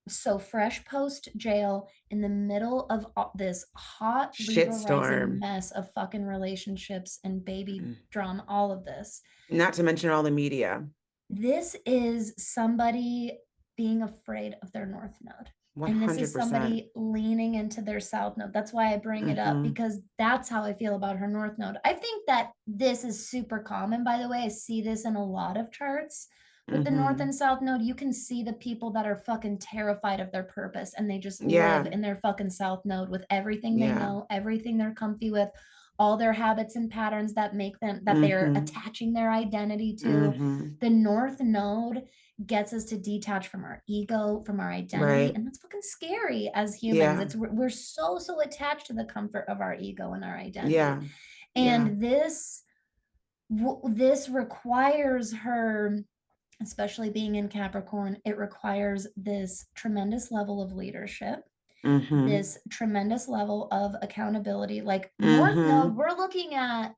so fresh post jail, in the middle of this hot Libra rising Shitstorm. mess of fucking relationships and baby Mm. drama, all of this. Not to mention all the media. This is somebody being afraid of their North Node. And this is 100%. somebody leaning into their South Node. That's why I bring it up, Mm-hmm. because that's how I feel about her North Node. I think that this is super common, by the way. I see this in a lot of charts with the North Mm-hmm. and South Node. You can see the people that are fucking terrified of their purpose and they just live Yeah. in their fucking South Node with everything they Yeah. know, everything they're comfy with, all their habits and patterns that make them, that they're Mm-hmm. attaching their identity to. Mm-hmm. The North Node gets us to detach from our ego, from our identity, Right. and that's fucking scary as humans. Yeah. It's we're so attached to the comfort of our ego and our identity. Yeah. Yeah. And this requires her, especially being in Capricorn, it requires this tremendous level of leadership, Mm-hmm. this tremendous level of accountability. Like North Node, Mm-hmm. we're looking at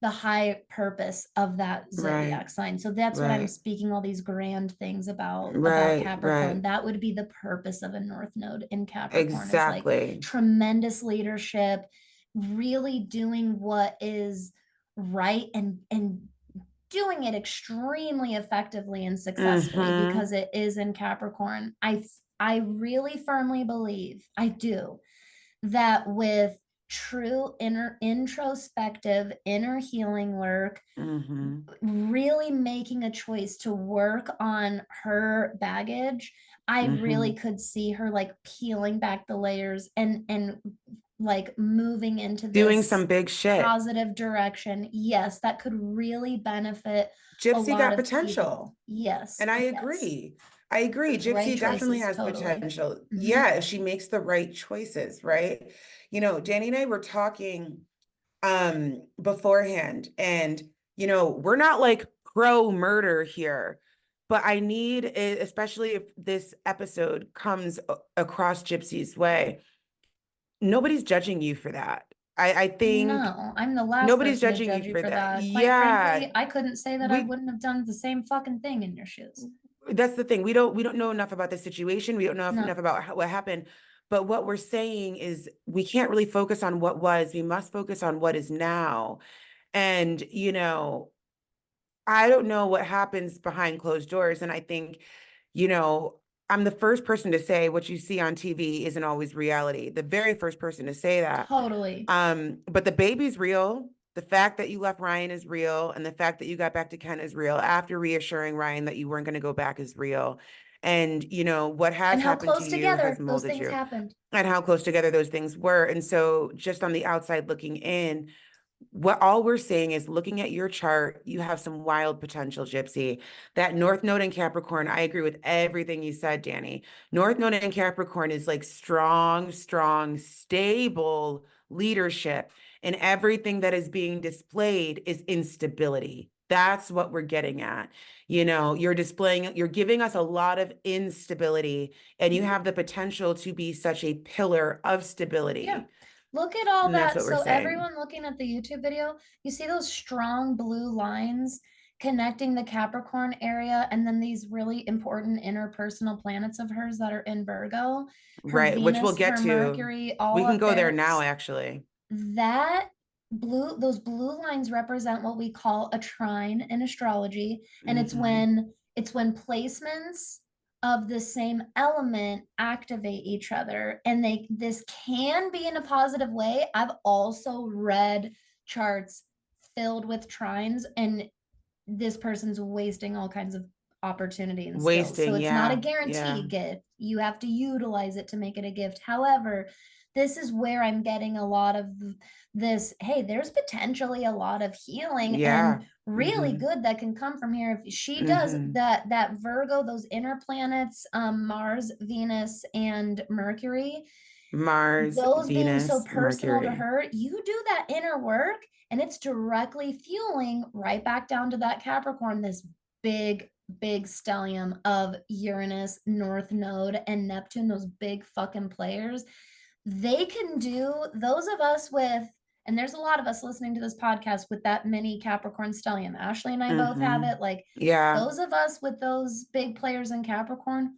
the high purpose of that Right. zodiac sign. So that's what I'm Right. speaking all these grand things about Right. Capricorn. Right. That would be the purpose of a North Node in Capricorn, is like Exactly. tremendous leadership, really doing what is right, and doing it extremely effectively and successfully, Mm-hmm. because it is in Capricorn. I really firmly believe, I do, that with true introspective inner healing work, Mm-hmm. really making a choice to work on her baggage, I really Mm-hmm. could see her like peeling back the layers and like moving into Doing this some big shit. positive direction. Yes, that could really benefit a Gypsy lot got of potential. people. Yes, And I yes. agree. I agree. Right Gypsy definitely choices, has totally. potential. Hmm. Yeah, if she makes the right choices, right? Danny and I were talking beforehand, and we're not like pro murder here, but I need it, especially if this episode comes across Gypsy's way. Nobody's judging you for that. I think No, I'm the last nobody's person to judging you judge you for for that. that. Quite Yeah, frankly, I couldn't say that I we wouldn't have done the same fucking thing in your shoes. that's the thing. We don't know enough about the situation. We don't know enough No. about what happened. But what we're saying is we can't really focus on what was. We must focus on what is now. And, I don't know what happens behind closed doors. And I think, you know, I'm the first person to say what you see on TV isn't always reality. The very first person to say that. Totally. But the baby's real. The fact that you left Ryan is real, and the fact that you got back to Ken is real after reassuring Ryan that you weren't going to go back is real. And what And has how happened to close you has together those molded things you, happened. and how close together those things were. And so, just on the outside looking in, what all we're saying is looking at your chart, you have some wild potential, Gypsy. That North Node in Capricorn, I agree with everything you said, Danny. North Node in Capricorn is like strong, strong, stable leadership. And everything that is being displayed is instability. That's what we're getting at. You're giving us a lot of instability, and you Mhm. have the potential to be such a pillar of Yeah. stability. Look at all And that's that. what we're So saying. everyone looking at the YouTube video, you see those strong blue lines connecting the Capricorn area, and then these really important interpersonal planets of hers that are in Virgo, her Right, which we'll Venus, get her to. Mercury, all We can up go there there. now, actually. That those blue lines represent what we call a trine in astrology, and Hmm. it's when placements of the same element activate each other, and this can be in a positive way. I've also read charts filled with trines, and this person's wasting all kinds of opportunity and skills. So Wasting, it's not a yeah, yeah. guaranteed gift. You have to utilize it to make it a gift. However, this is where I'm getting a lot of this. Hey, there's potentially a lot of healing and Yeah. really Hmm. good that can come from here if she does Hmm. that Virgo, those inner planets, Mars, Venus, and Mercury, Mars, those being so Venus, personal to Mercury. her, you do that inner work and it's directly fueling right back down to that Capricorn, this big stellium of Uranus, North Node, and Neptune, those big fucking players. They can do those of us with, and there's a lot of us listening to this podcast with that mini Capricorn stellium. Ashley and I both have Hmm. it. Like Yeah, those of us with those big players in Capricorn,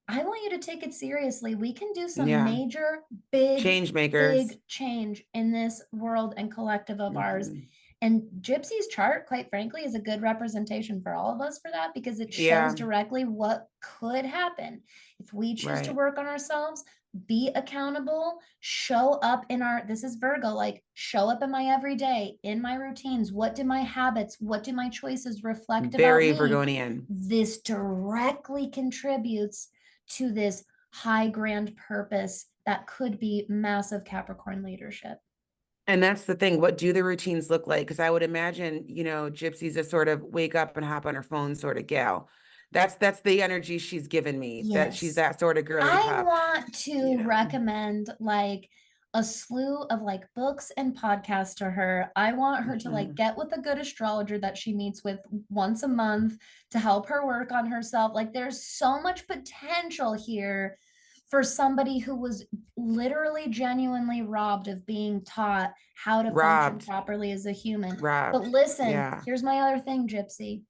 I want you to take it seriously. We can do some yeah. major, Change makers. big change in this world and collective of ours. Hmm. And Gypsy's chart, quite frankly, is a good representation for all of us for that because it shows Yeah, directly what could happen if we choose to right. work on ourselves, be accountable, show up in our, this is Virgo, like show up in my everyday, in my routines. What do my habits, what do my choices reflect about Very me? Virgonian. This directly contributes to this high grand purpose that could be massive Capricorn leadership. And that's the thing. What do the routines look like? Because I would imagine, Gypsy's a sort of wake up and hop on her phone sort of gal. That's the energy she's given me, that she's Yes. that sort of girly I pop, want to recommend like a slew of like books and podcasts to her. I want her to like Mhm. get with a good astrologer that she meets with once a month to help her work on herself. Like there's so much potential here for somebody who was literally genuinely robbed of being taught how to function Robbed, properly as a human. But robbed. listen, Yeah, here's my other thing, Gypsy,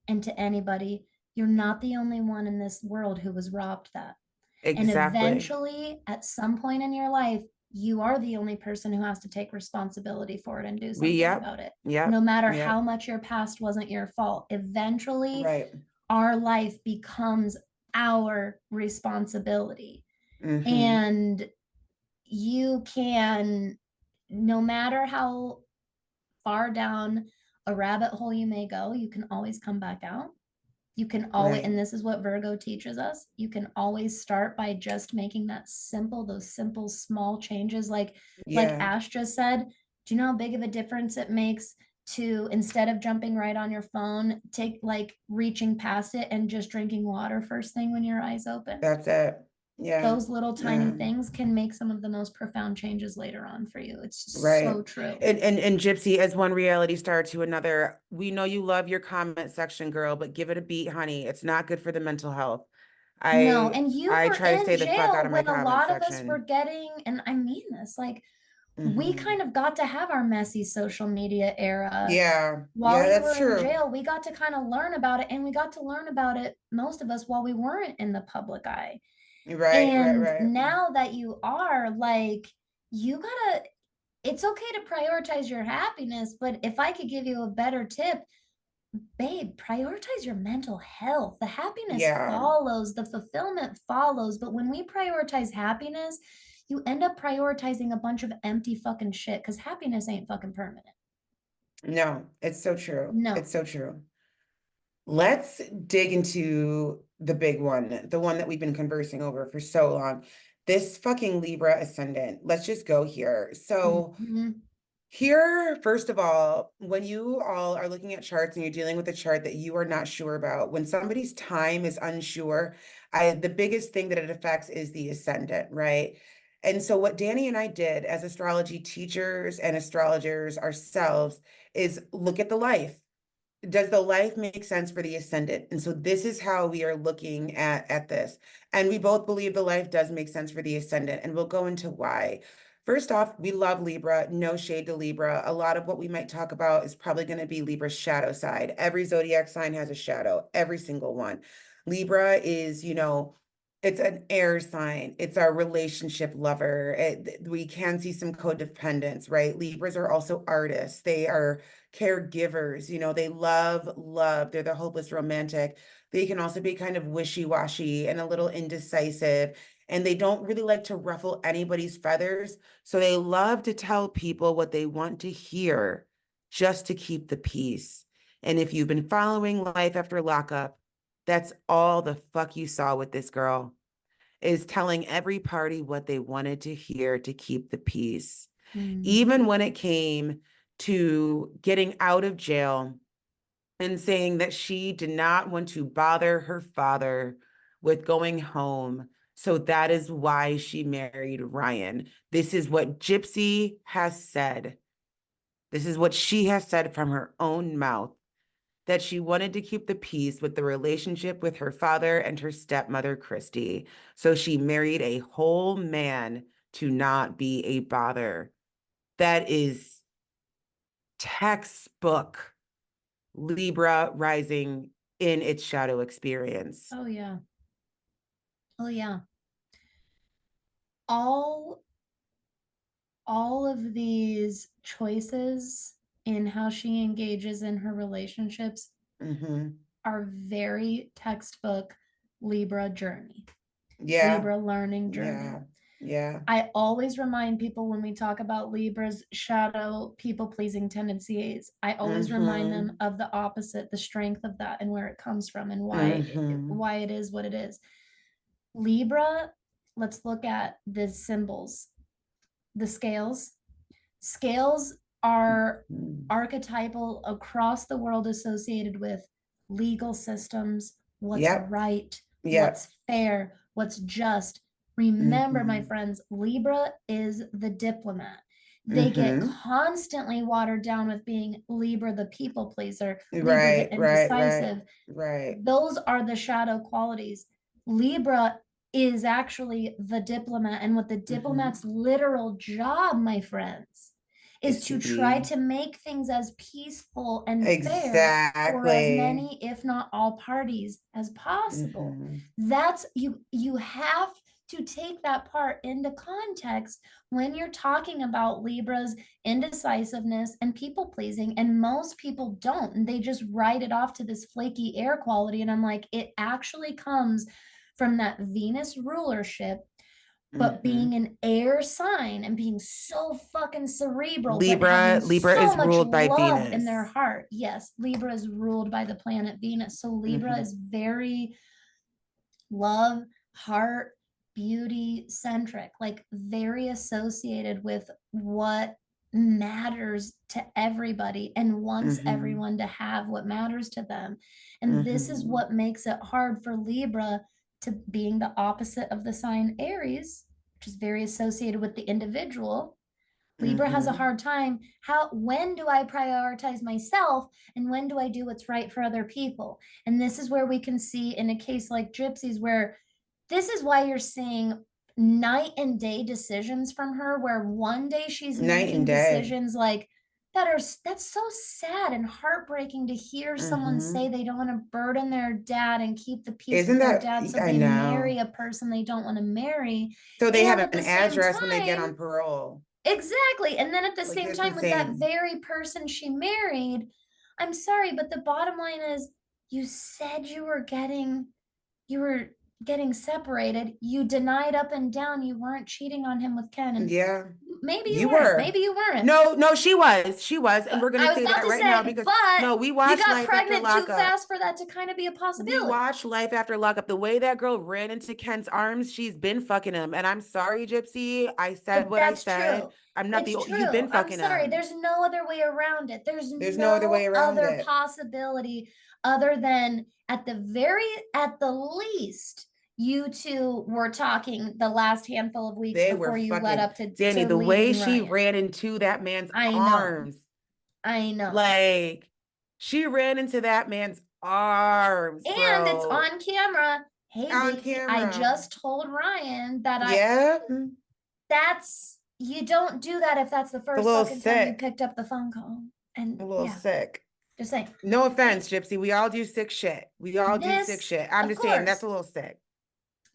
and to anybody, you're not the only one in this world who was robbed that. And exactly. eventually, at some point in your life, you are the only person who has to take responsibility for it and do something Yep, about it. No yep, matter how yep. much your past wasn't your fault, eventually Right. our life becomes our responsibility. Hmm. And you can, no matter how far down a rabbit hole you may go, you can always come back out. You can always, Right. and this is what Virgo teaches us, you can always start by just making those simple, small changes. Like Yeah, Ash just said, do you know how big of a difference it makes to, instead of jumping right on your phone, take like reaching past it and just drinking water first thing when your eyes open? that's it. Yeah. Those little tiny Yeah. things can make some of the most profound changes later on for you. It's Right. so true. And Gypsy, as one reality star to another, we know you love your comment section, girl, but give it a beat, honey. It's not good for the mental health. No, I and you I were try to stay in the fuck out jail of my when a comment lot of us were section. getting, and I mean this, like we Hmm. kind of got to have our messy social media era Yeah. while Yeah, you that's were in true. jail. We got to kind of learn about it, and we got to learn about it, most of us, while we weren't in the public eye. Right, right, And right. now that you are, like, you gotta, it's okay to prioritize your happiness, but if I could give you a better tip, babe, prioritize your mental health. The happiness Yeah. follows, the fulfillment follows. But when we prioritize happiness, you end up prioritizing a bunch of empty fucking shit because happiness ain't fucking permanent. No, it's so true. It's No. so true. Let's dig into the big one, the one that we've been conversing over for so long. This fucking Libra ascendant. Let's just go here. So, Mhm. here, first of all, when you all are looking at charts and you're dealing with a chart that you are not sure about, when somebody's time is unsure, the biggest thing that it affects is the ascendant, right? And so what Dani and I did as astrology teachers and astrologers ourselves is look at the life. Does the life make sense for the ascendant? And so this is how we are looking at this. And we both believe the life does make sense for the ascendant, and we'll go into why. First off, we love Libra, no shade to Libra. A lot of what we might talk about is probably going to be Libra's shadow side. Every zodiac sign has a shadow, every single one. Libra is, it's an air sign. It's our relationship lover. We can see some codependence, right? Libras are also artists. They are caregivers. They love. They're the hopeless romantic. They can also be kind of wishy-washy and a little indecisive, and they don't really like to ruffle anybody's feathers. So they love to tell people what they want to hear just to keep the peace. And if you've been following Life After Lockup, that's all the fuck you saw with this girl, is telling every party what they wanted to hear to keep the peace. Even when it came to getting out of jail and saying that she did not want to bother her father with going home. So that is why she married Ryan. This is what Gypsy has said. This is what she has said from her own mouth, that she wanted to keep the peace with the relationship with her father and her stepmother, Christy. So she married a whole man to not be a bother. That is textbook Libra rising in its shadow experience. Oh yeah. Oh yeah. All of these choices in how she engages in her relationships Mm-hmm. are very textbook Libra journey, Yeah, Libra learning journey. yeah, yeah. I always remind people when we talk about Libra's shadow people pleasing tendencies, I always remind them Mm-hmm. of the opposite, the strength of that and where it comes from and Mm-hmm. why it is what it is. Libra, let's look at the symbols, the scales. Scales are Mm-hmm. archetypal across the world associated with legal systems, what's Yep, right, yep. what's fair, what's just. Remember, my Mm-hmm. friends, Libra is the diplomat. They get Mm-hmm. constantly watered down with being Libra, the people pleaser, Libra, the Right, right, right, indecisive. right. Those are the shadow qualities. Libra is actually the diplomat, and what the Mm-hmm. diplomat's literal job, my friends, is Is to to try be to make things as peaceful and fair for as exactly. many, if not all parties as possible. Mm-hmm. That's you have to take that part into context when you're talking about Libra's indecisiveness and people pleasing. And most people don't, and they just write it off to this flaky air quality. And I'm like, it actually comes from that Venus rulership, but Mm-hmm. being an air sign and being so fucking cerebral, but having Libra so is much ruled by love in their Venus. heart. Yes, Libra is ruled by the planet Venus. So Libra Mm-hmm. is very love, heart, beauty centric, like very associated with what matters to everybody and wants Mm-hmm. everyone to have what matters to them. And this is Mm-hmm. what makes it hard for Libra to being the opposite of the sign Aries, which is very associated with the individual. Libra has a Mm-hmm. hard time. When do I prioritize myself and when do I do what's right for other people? And this is where we can see in a case like Gypsy's, where this is why you're seeing night and day decisions from her, where one day she's Night and making day. decisions like that's so sad and heartbreaking to hear someone say Mm-hmm. they don't want to burden their dad and keep the peace Isn't with their that, dad, so I they marry know. a person they don't want to marry. So they have And an at the same address when they get time, on parole. exactly. And then at the Like, same that's time, with that insane. very person she married, I'm sorry, but the bottom line is you said you were getting separated. You denied up and down you weren't cheating on him with Ken. And Yeah, maybe you you weren't. were. Maybe you weren't. No, no, she was. She was. And we're going I to was say about that to right now say, because but no, we you watched got Life After pregnant too Lockup. fast for that to kind of be a We possibility. watched Life After Lockup. The way that girl ran into Ken's arms, she's been fucking him. And I'm sorry, Gypsy. I said what I That's said. true. I'm not It's you've true. been I'm fucking sorry. him. There's no other way around it. There's There's no other way no around other it. possibility other than at the least, you two were talking the last handful of weeks They were before you led fucking up Danny, to the way leaving she Ryan. ran into that man's I know. arms. I know. Like she ran into that man's arms, And it's bro. on camera. Hey, On baby, I camera. just told Ryan that Yeah. that's you don't do that if that's the a first little fucking time you sick, picked up the phone call. a And little yeah, sick. just saying. No Th- offense, Gypsy. We all do sick shit. We all do sick This, shit. I'm of just saying that's course, a little sick.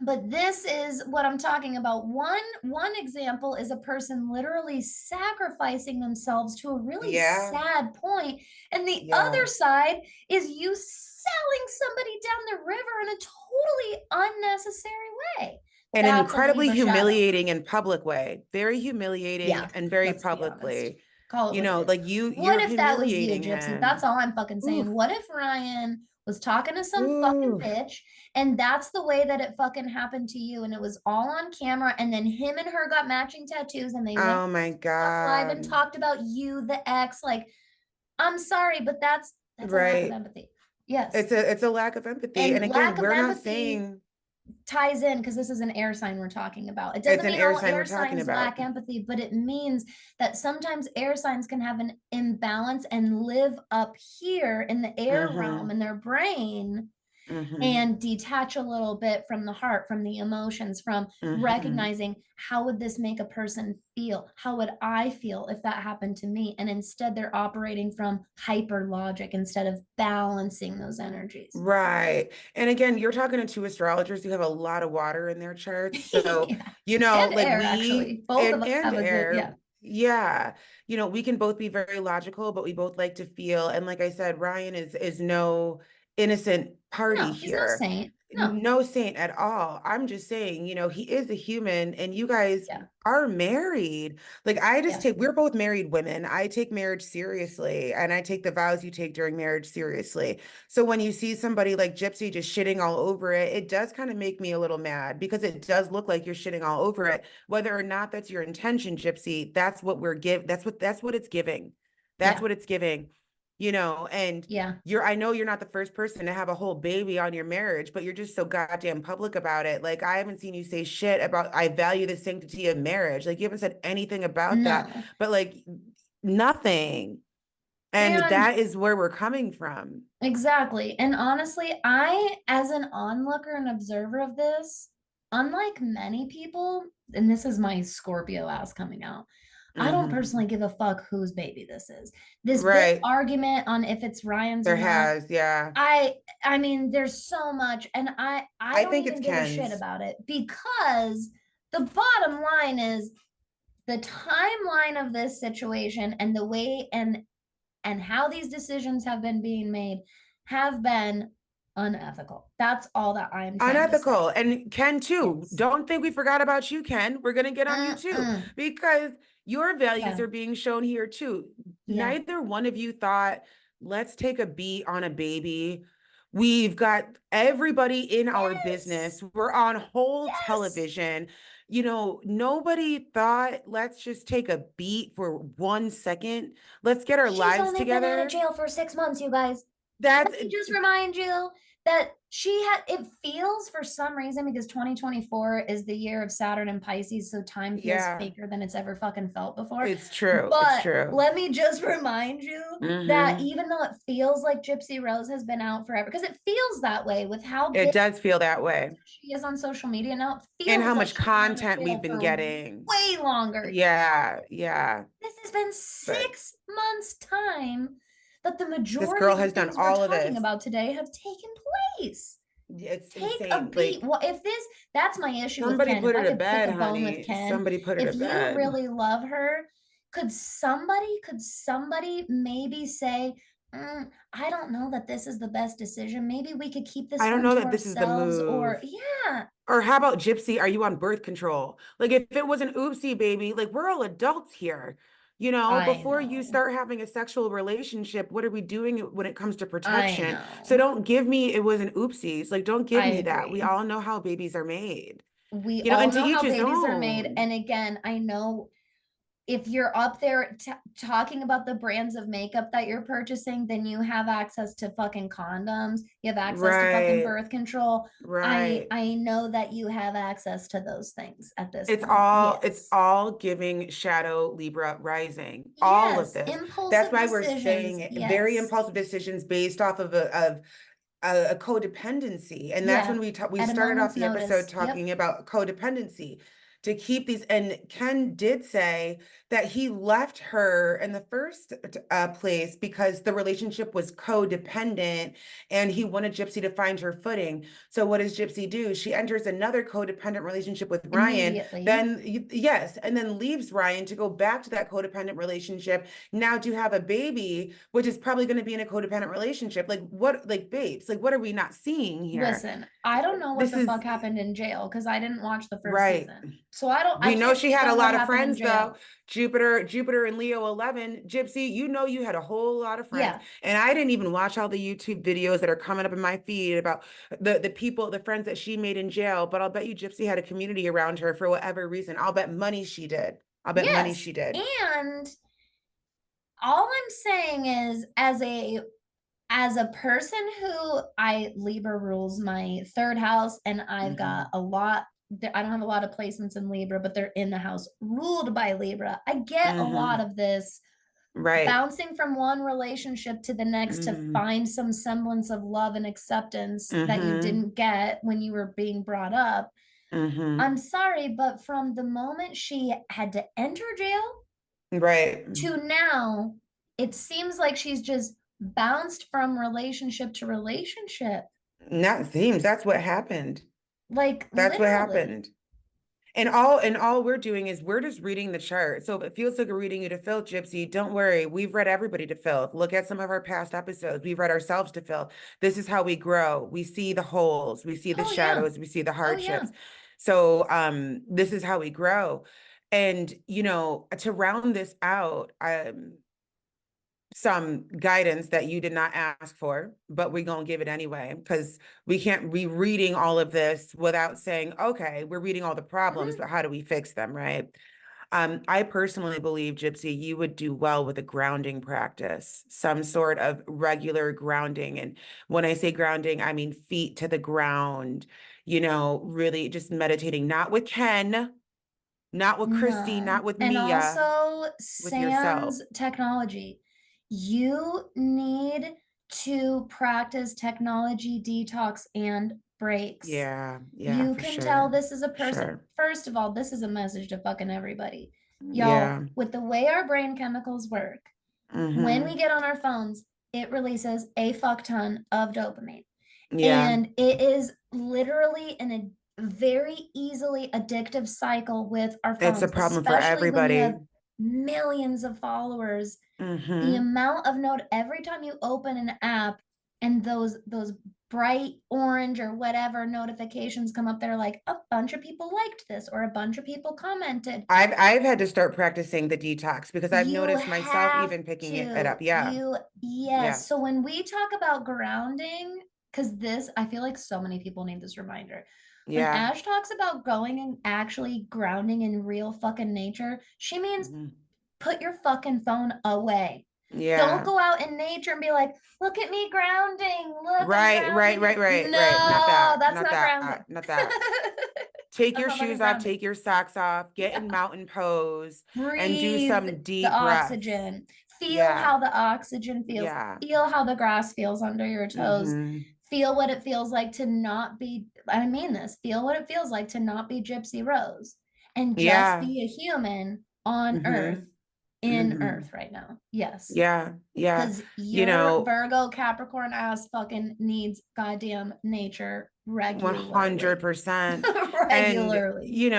but this is what I'm talking about. One example is a person literally sacrificing themselves to a really Yeah, sad point, and the other yeah. side is you selling somebody down the river in a totally unnecessary way. In an That's a incredibly Libra shadow. humiliating in public way, very humiliating Yeah, and very let's be honest. publicly. Call it You what it know, is. like you're What if that was you, humiliating Gypsy? That's him. all I'm fucking saying. Ooh, What if Ryan was talking to some fucking ooh. bitch and that's the way that it fucking happened to you and it was all on camera and then him and her got matching tattoos and they went Oh my live and God. talked about you, the ex. Like, I'm sorry, but that's a lack of Right. empathy. Yes. It's a lack of empathy. And And again, lack of we're not empathy saying ties in because this is an air sign we're talking about. It it's doesn't an mean air all sign we're air talking signs about. lack empathy, but it means that sometimes air signs can have an imbalance and live up here in the air realm Mm-hmm. in their brain Mm-hmm. and detach a little bit from the heart, from the emotions, from Mm-hmm. recognizing how would this make a person feel? How would I feel if that happened to me? And instead, they're operating from hyper logic instead of balancing those energies. Right. And again, you're talking to two astrologers who have a lot of water in their charts. So, Yeah. you know, And like air, we actually. Both of us and have a good, air, yeah. yeah. You know, we can both be very logical, but we both like to feel. And like I said, Ryan is no innocent party No, he's no here. saint. No. No saint at all. I'm just saying, you know, he is a human and you guys Yeah. are married. Like I just Yeah. take, we're both married women. I take marriage seriously and I take the vows you take during marriage seriously. So when you see somebody like Gypsy just shitting all over it, it does kind of make me a little mad because it does look like you're shitting all over it. Whether or not that's your intention, Gypsy, that's what we're give that's what it's giving. That's Yeah. what it's giving. You know, and Yeah. I know you're not the first person to have a whole baby on your marriage, but you're just so goddamn public about it. Like I haven't seen you say shit about I value the sanctity of marriage. Like you haven't said anything about that, No. but like nothing. And And that is where we're coming from. exactly. And honestly, I, as an onlooker and observer of this, unlike many people, and this is my Scorpio ass coming out, I don't personally Hmm. give a fuck whose baby this is. This big Right. argument on if it's Ryan's or There not, has, yeah. I mean, there's so much, and I I don't think it's even give a shit Ken's. about it because the bottom line is the timeline of this situation and the way and how these decisions have been being made have been unethical. That's all that I'm trying to say. Unethical. And Ken too. Yes. Don't think we forgot about you, Ken. We're gonna get on you too, Mm-mm. because your values Yeah. are being shown here too. Yeah. Neither one of you thought, let's take a beat on a baby. We've got everybody in our Yes. business. We're on whole Yes. television. You know, nobody thought, let's just take a beat for 1 second. Let's get our She's lives only been out of together. jail for 6 months, you guys. That's Let me just remind you that she had, it feels for some reason, because 2024 is the year of Saturn and Pisces, so time feels yeah, faker than it's ever fucking felt before. it's true. It's But true. let me just remind you that Hmm. even though it feels like Gypsy Rose has been out forever, because it feels that way with how It big does feel that way. she is on social media now, it And how feels like much she's been out of content we've jail been for getting. way longer. Yeah, yeah. This has been But 6 months' time that the this majority girl of the has done things we're all of talking this. about today have taken place. It's Take a insane. beat. Like Well, if this, that's my issue with somebody Ken. If put her I to could pick bed, a bone with honey. Ken, Somebody put her to if you bed. really love her, could somebody maybe say, I don't know that this is the best decision. Maybe we could keep this I don't one know to that this is the ourselves, or move. yeah, Or how about Gypsy? Are you on birth control? Like if it was an oopsie baby, like we're all adults here. You know, I before you know. start having a sexual relationship, what are we doing when it comes to I protection? So know. don't give me it was an oopsies. Like don't give I me that. We agree. all know how babies are made. We You know, all and to know each how his babies are made. own. And again, I know if you're up there talking about the brands of makeup that you're purchasing, then you have access to fucking condoms. You have access to fucking Right, birth control. right. I know that you have access to those things at this It's point. Yes. all giving shadow Libra rising. All of Yes. this. That's Impulsive why we're saying decisions. it. Very Yes. impulsive decisions based off of a codependency. And that's when Yeah. we At a started off moment's the episode notice. Yep. talking about codependency. to keep these. And Ken did say that he left her in the first place because the relationship was codependent and he wanted Gypsy to find her footing. So what does Gypsy do? She enters another codependent relationship with Ryan, Immediately. then yes, and then leaves Ryan to go back to that codependent relationship. Now to have a baby, which is probably going to be in a codependent relationship. Like what, like babes, like what are we not seeing here? Listen, I don't know what This the is fuck happened in jail because I didn't watch the first right. season. So I We know can't she speak had a on what lot of happened in friends though. jail. Jupiter and Leo 11. Gypsy, you know you had a whole lot of friends. Yeah. And I didn't even watch all the YouTube videos that are coming up in my feed about the people, the friends that she made in jail. But I'll bet you Gypsy had a community around her for whatever reason. I'll bet money she did. I'll bet money Yes. she did. And all I'm saying is as a person who I Libra rules my third house, and I've got Hmm. a lot. I don't have a lot of placements in Libra, but they're in the house ruled by Libra. I get a lot Hmm. of this Right. bouncing from one relationship to the next to Hmm. find some semblance of love and acceptance that you Hmm. didn't get when you were being brought up. I'm Hmm. sorry, but from the moment she had to enter jail Right. to now, it seems like she's just bounced from relationship to relationship. Not seems that's what happened. Like That's what literally. happened. And all we're doing is we're just reading the chart. So if it feels like we're reading you to filth, Gypsy, don't worry. We've read everybody to filth. Look at some of our past episodes. We've read ourselves to filth. This is how we grow. We see the holes, we see the Oh yeah. shadows, we see the Oh yeah. hardships. So this is how we grow. And to round this out, some guidance that you did not ask for, but we're going to give it anyway because we can't be reading all of this without saying, okay, we're reading all the problems, Mhm. but how do we fix them, right? I personally believe, Gypsy, you would do well with a grounding practice, some sort of regular grounding. And when I say grounding, I mean feet to the ground, really just meditating, not with Ken, not with Christy, No. not with And Mia, also, with yourself. sans technology. You need to practice technology detox and breaks. Yeah, yeah, You for can tell sure. this is a person. Sure. First of all, this is a message to fucking everybody. Y'all, Yeah. with the way our brain chemicals work, when we Mm-hmm. get on our phones, it releases a fuck ton of dopamine. Yeah. And it is literally a very easily addictive cycle with our It's a phones, problem for especially when you everybody. have millions of followers. The Mm-hmm. amount of note every time you open an app and those bright orange or whatever notifications come up, they're like a bunch of people liked this or a bunch of people commented. I've had to start practicing the detox because I've You noticed myself have even picking it up. to. Yeah. Yeah. Yes. So when we talk about grounding, because this, I feel like so many people need this reminder. When Yeah. Ash talks about going and actually grounding in real fucking nature, she means Hmm. put your fucking phone away. Don't Yeah. go out in nature and be like, look at me grounding. Look, I'm Right, right, grounding. right, right, right. Not No, that. that's Not not grounding. that. Not that. Take That's your not fucking shoes off, grounding. take your socks off, get in mountain pose and do Breathe some the deep breaths. oxygen. Feel Yeah. how the oxygen feels. Yeah. Feel how the grass feels under your toes. Mm-hmm. Feel what it feels like to not be, I mean this, feel what it feels like to not be Gypsy Rose and just Yeah. be a human on Mm-hmm. Earth, in Mm-hmm. Earth right now. Yes. Yeah. Yeah. Because You your know, Virgo Capricorn ass fucking needs goddamn nature regularly. 100%. And, Regularly.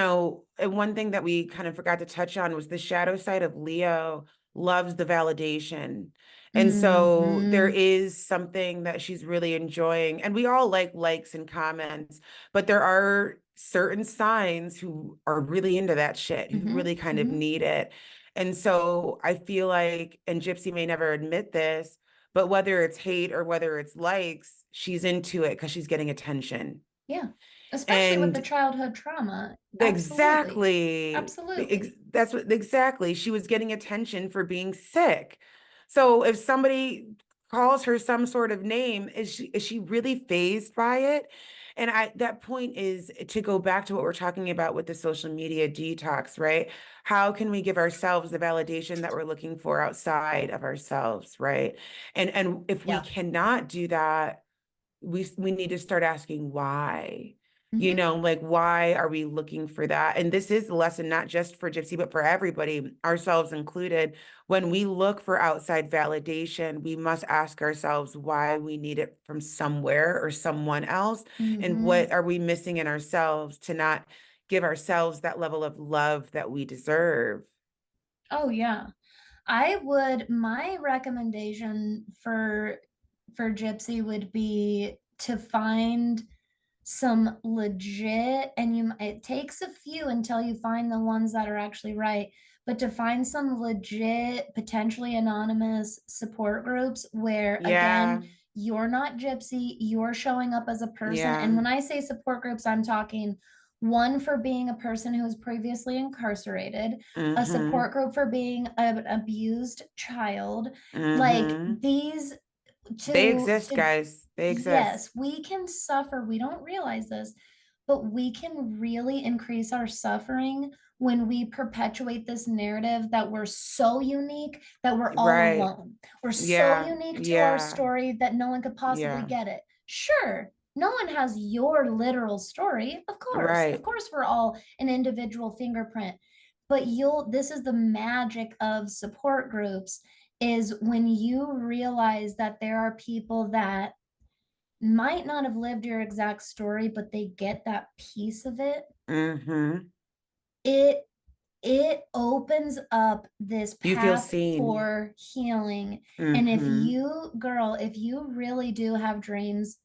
and one thing that we kind of forgot to touch on was the shadow side of Leo loves the validation. And so there Hmm. is something that she's really enjoying. And we all like likes and comments, but there are certain signs who are really into that shit, who Hmm. really kind of Hmm. need it. And so I feel like, and Gypsy may never admit this, but whether it's hate or whether it's likes, she's into it because she's getting attention. Yeah. Especially with the And childhood trauma. Absolutely. exactly, Absolutely. that's what exactly. She was getting attention for being sick. So if somebody calls her some sort of name, is she really fazed by it? And that point is to go back to what we're talking about with the social media detox, right? How can we give ourselves the validation that we're looking for outside of ourselves, right? And if we Yeah. cannot do that, we need to start asking why. You Mhm. know, like, why are we looking for that? And this is a lesson not just for Gypsy, but for everybody, ourselves included. When we look for outside validation, we must ask ourselves why we need it from somewhere or someone else. And Mhm. what are we missing in ourselves to not give ourselves that level of love that we deserve? Oh yeah. My recommendation for Gypsy would be to find some legit, and it takes a few until you find the ones that are actually right, but to find some legit, potentially anonymous support groups where, Yeah, again, you're not Gypsy, you're showing up as a person. And yeah. when I say support groups, I'm talking one for being a person who was previously incarcerated, a Mm-hmm. support group for being an abused child. Like Mm-hmm. these, They exist, to guys. They exist. yes, we can suffer. We don't realize this, but we can really increase our suffering when we perpetuate this narrative that we're so unique, that we're all Right. alone. We're so Yeah. unique to our Yeah. story that no one could possibly Yeah. get it. Sure, no one has your literal story. Of course. Of Right. course, we're all an individual fingerprint. But this is the magic of support groups, is when you realize that there are people that might not have lived your exact story, but they get that piece of it. Mm-hmm. It it opens up this You feel path seen. for healing. And if Mm-hmm. you, girl, if you really do have dreams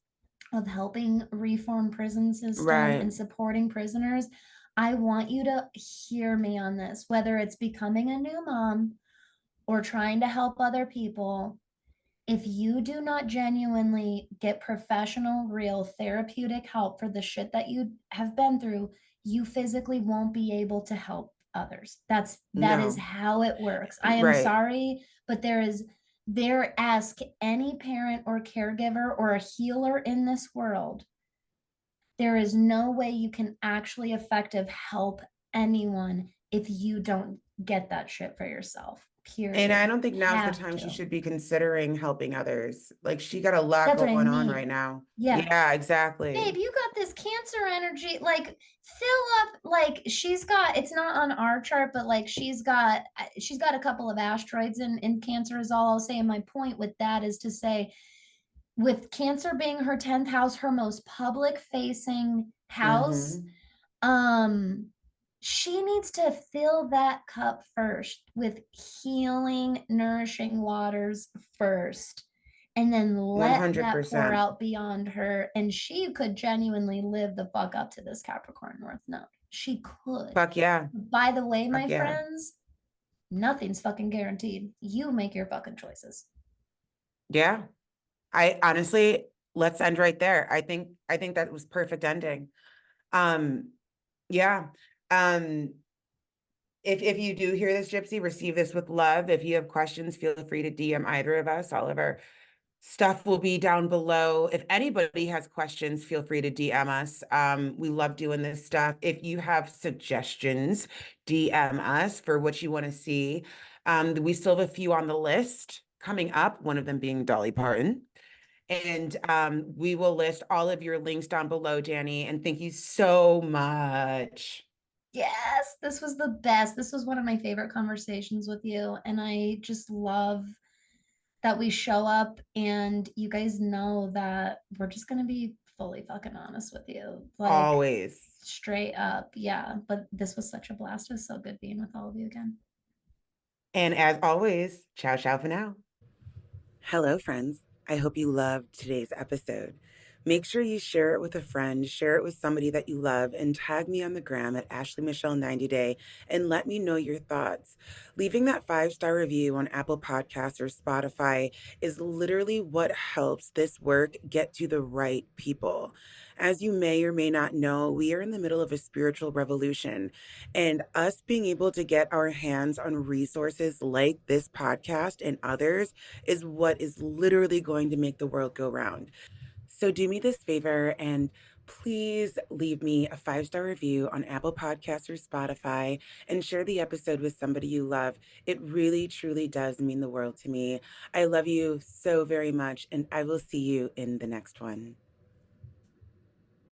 of helping reform prison system Right. and supporting prisoners, I want you to hear me on this, whether it's becoming a new mom or trying to help other people. If you do not genuinely get professional, real therapeutic help for the shit that you have been through, you physically won't be able to help others. That is No. how it works. I am Right. sorry, but ask any parent or caregiver or a healer in this world. There is no way you can actually effective help anyone if you don't get that shit for yourself. And I Period. don't think now's the Have time she to. should be considering helping others. Like she got a lot That's what I going on right mean. now. Yeah. Yeah, Babe, exactly. you got this Cancer energy. Like, fill up. Like, it's not on our chart, but like, she's got a couple of asteroids in Cancer, is all I'll say. And my point with that is to say, with Cancer being her 10th house, her most public facing house, Mm-hmm. um, she needs to fill that cup first with healing, nourishing waters first, and then let that pour 100%. out beyond her. And she could genuinely live the fuck up to this Capricorn North Node. She could. Fuck yeah. By the way, my Fuck yeah. friends, nothing's fucking guaranteed. You make your fucking choices. Yeah. I honestly, let's end right there. I think that was perfect ending. Um, yeah. Um, if you do hear this, Gypsy, receive this with love. If you have questions, feel free to DM either of us. All of our stuff will be down below. If anybody has questions, feel free to DM us. We love doing this stuff. If you have suggestions, DM us for what you want to see. We still have a few on the list coming up, one of them being Dolly Parton. And we will list all of your links down below, Dani. And thank you so much. Yes, this was the best. This was one of my favorite conversations with you. And I just love that we show up and you guys know that we're just going to be fully fucking honest with you. Like, Always. straight up. Yeah. But this was such a blast. It was so good being with all of you again. And as always, ciao, ciao for now. Hello, friends. I hope you loved today's episode. Make sure you share it with a friend, share it with somebody that you love, and tag me on the gram at Ashley Michelle 90 Day and let me know your thoughts. Leaving that 5-star review on Apple Podcasts or Spotify is literally what helps this work get to the right people. As you may or may not know, we are in the middle of a spiritual revolution, and us being able to get our hands on resources like this podcast and others is what is literally going to make the world go round. So do me this favor and please leave me a 5-star review on Apple Podcasts or Spotify and share the episode with somebody you love. It really, truly does mean the world to me. I love you so very much, and I will see you in the next one.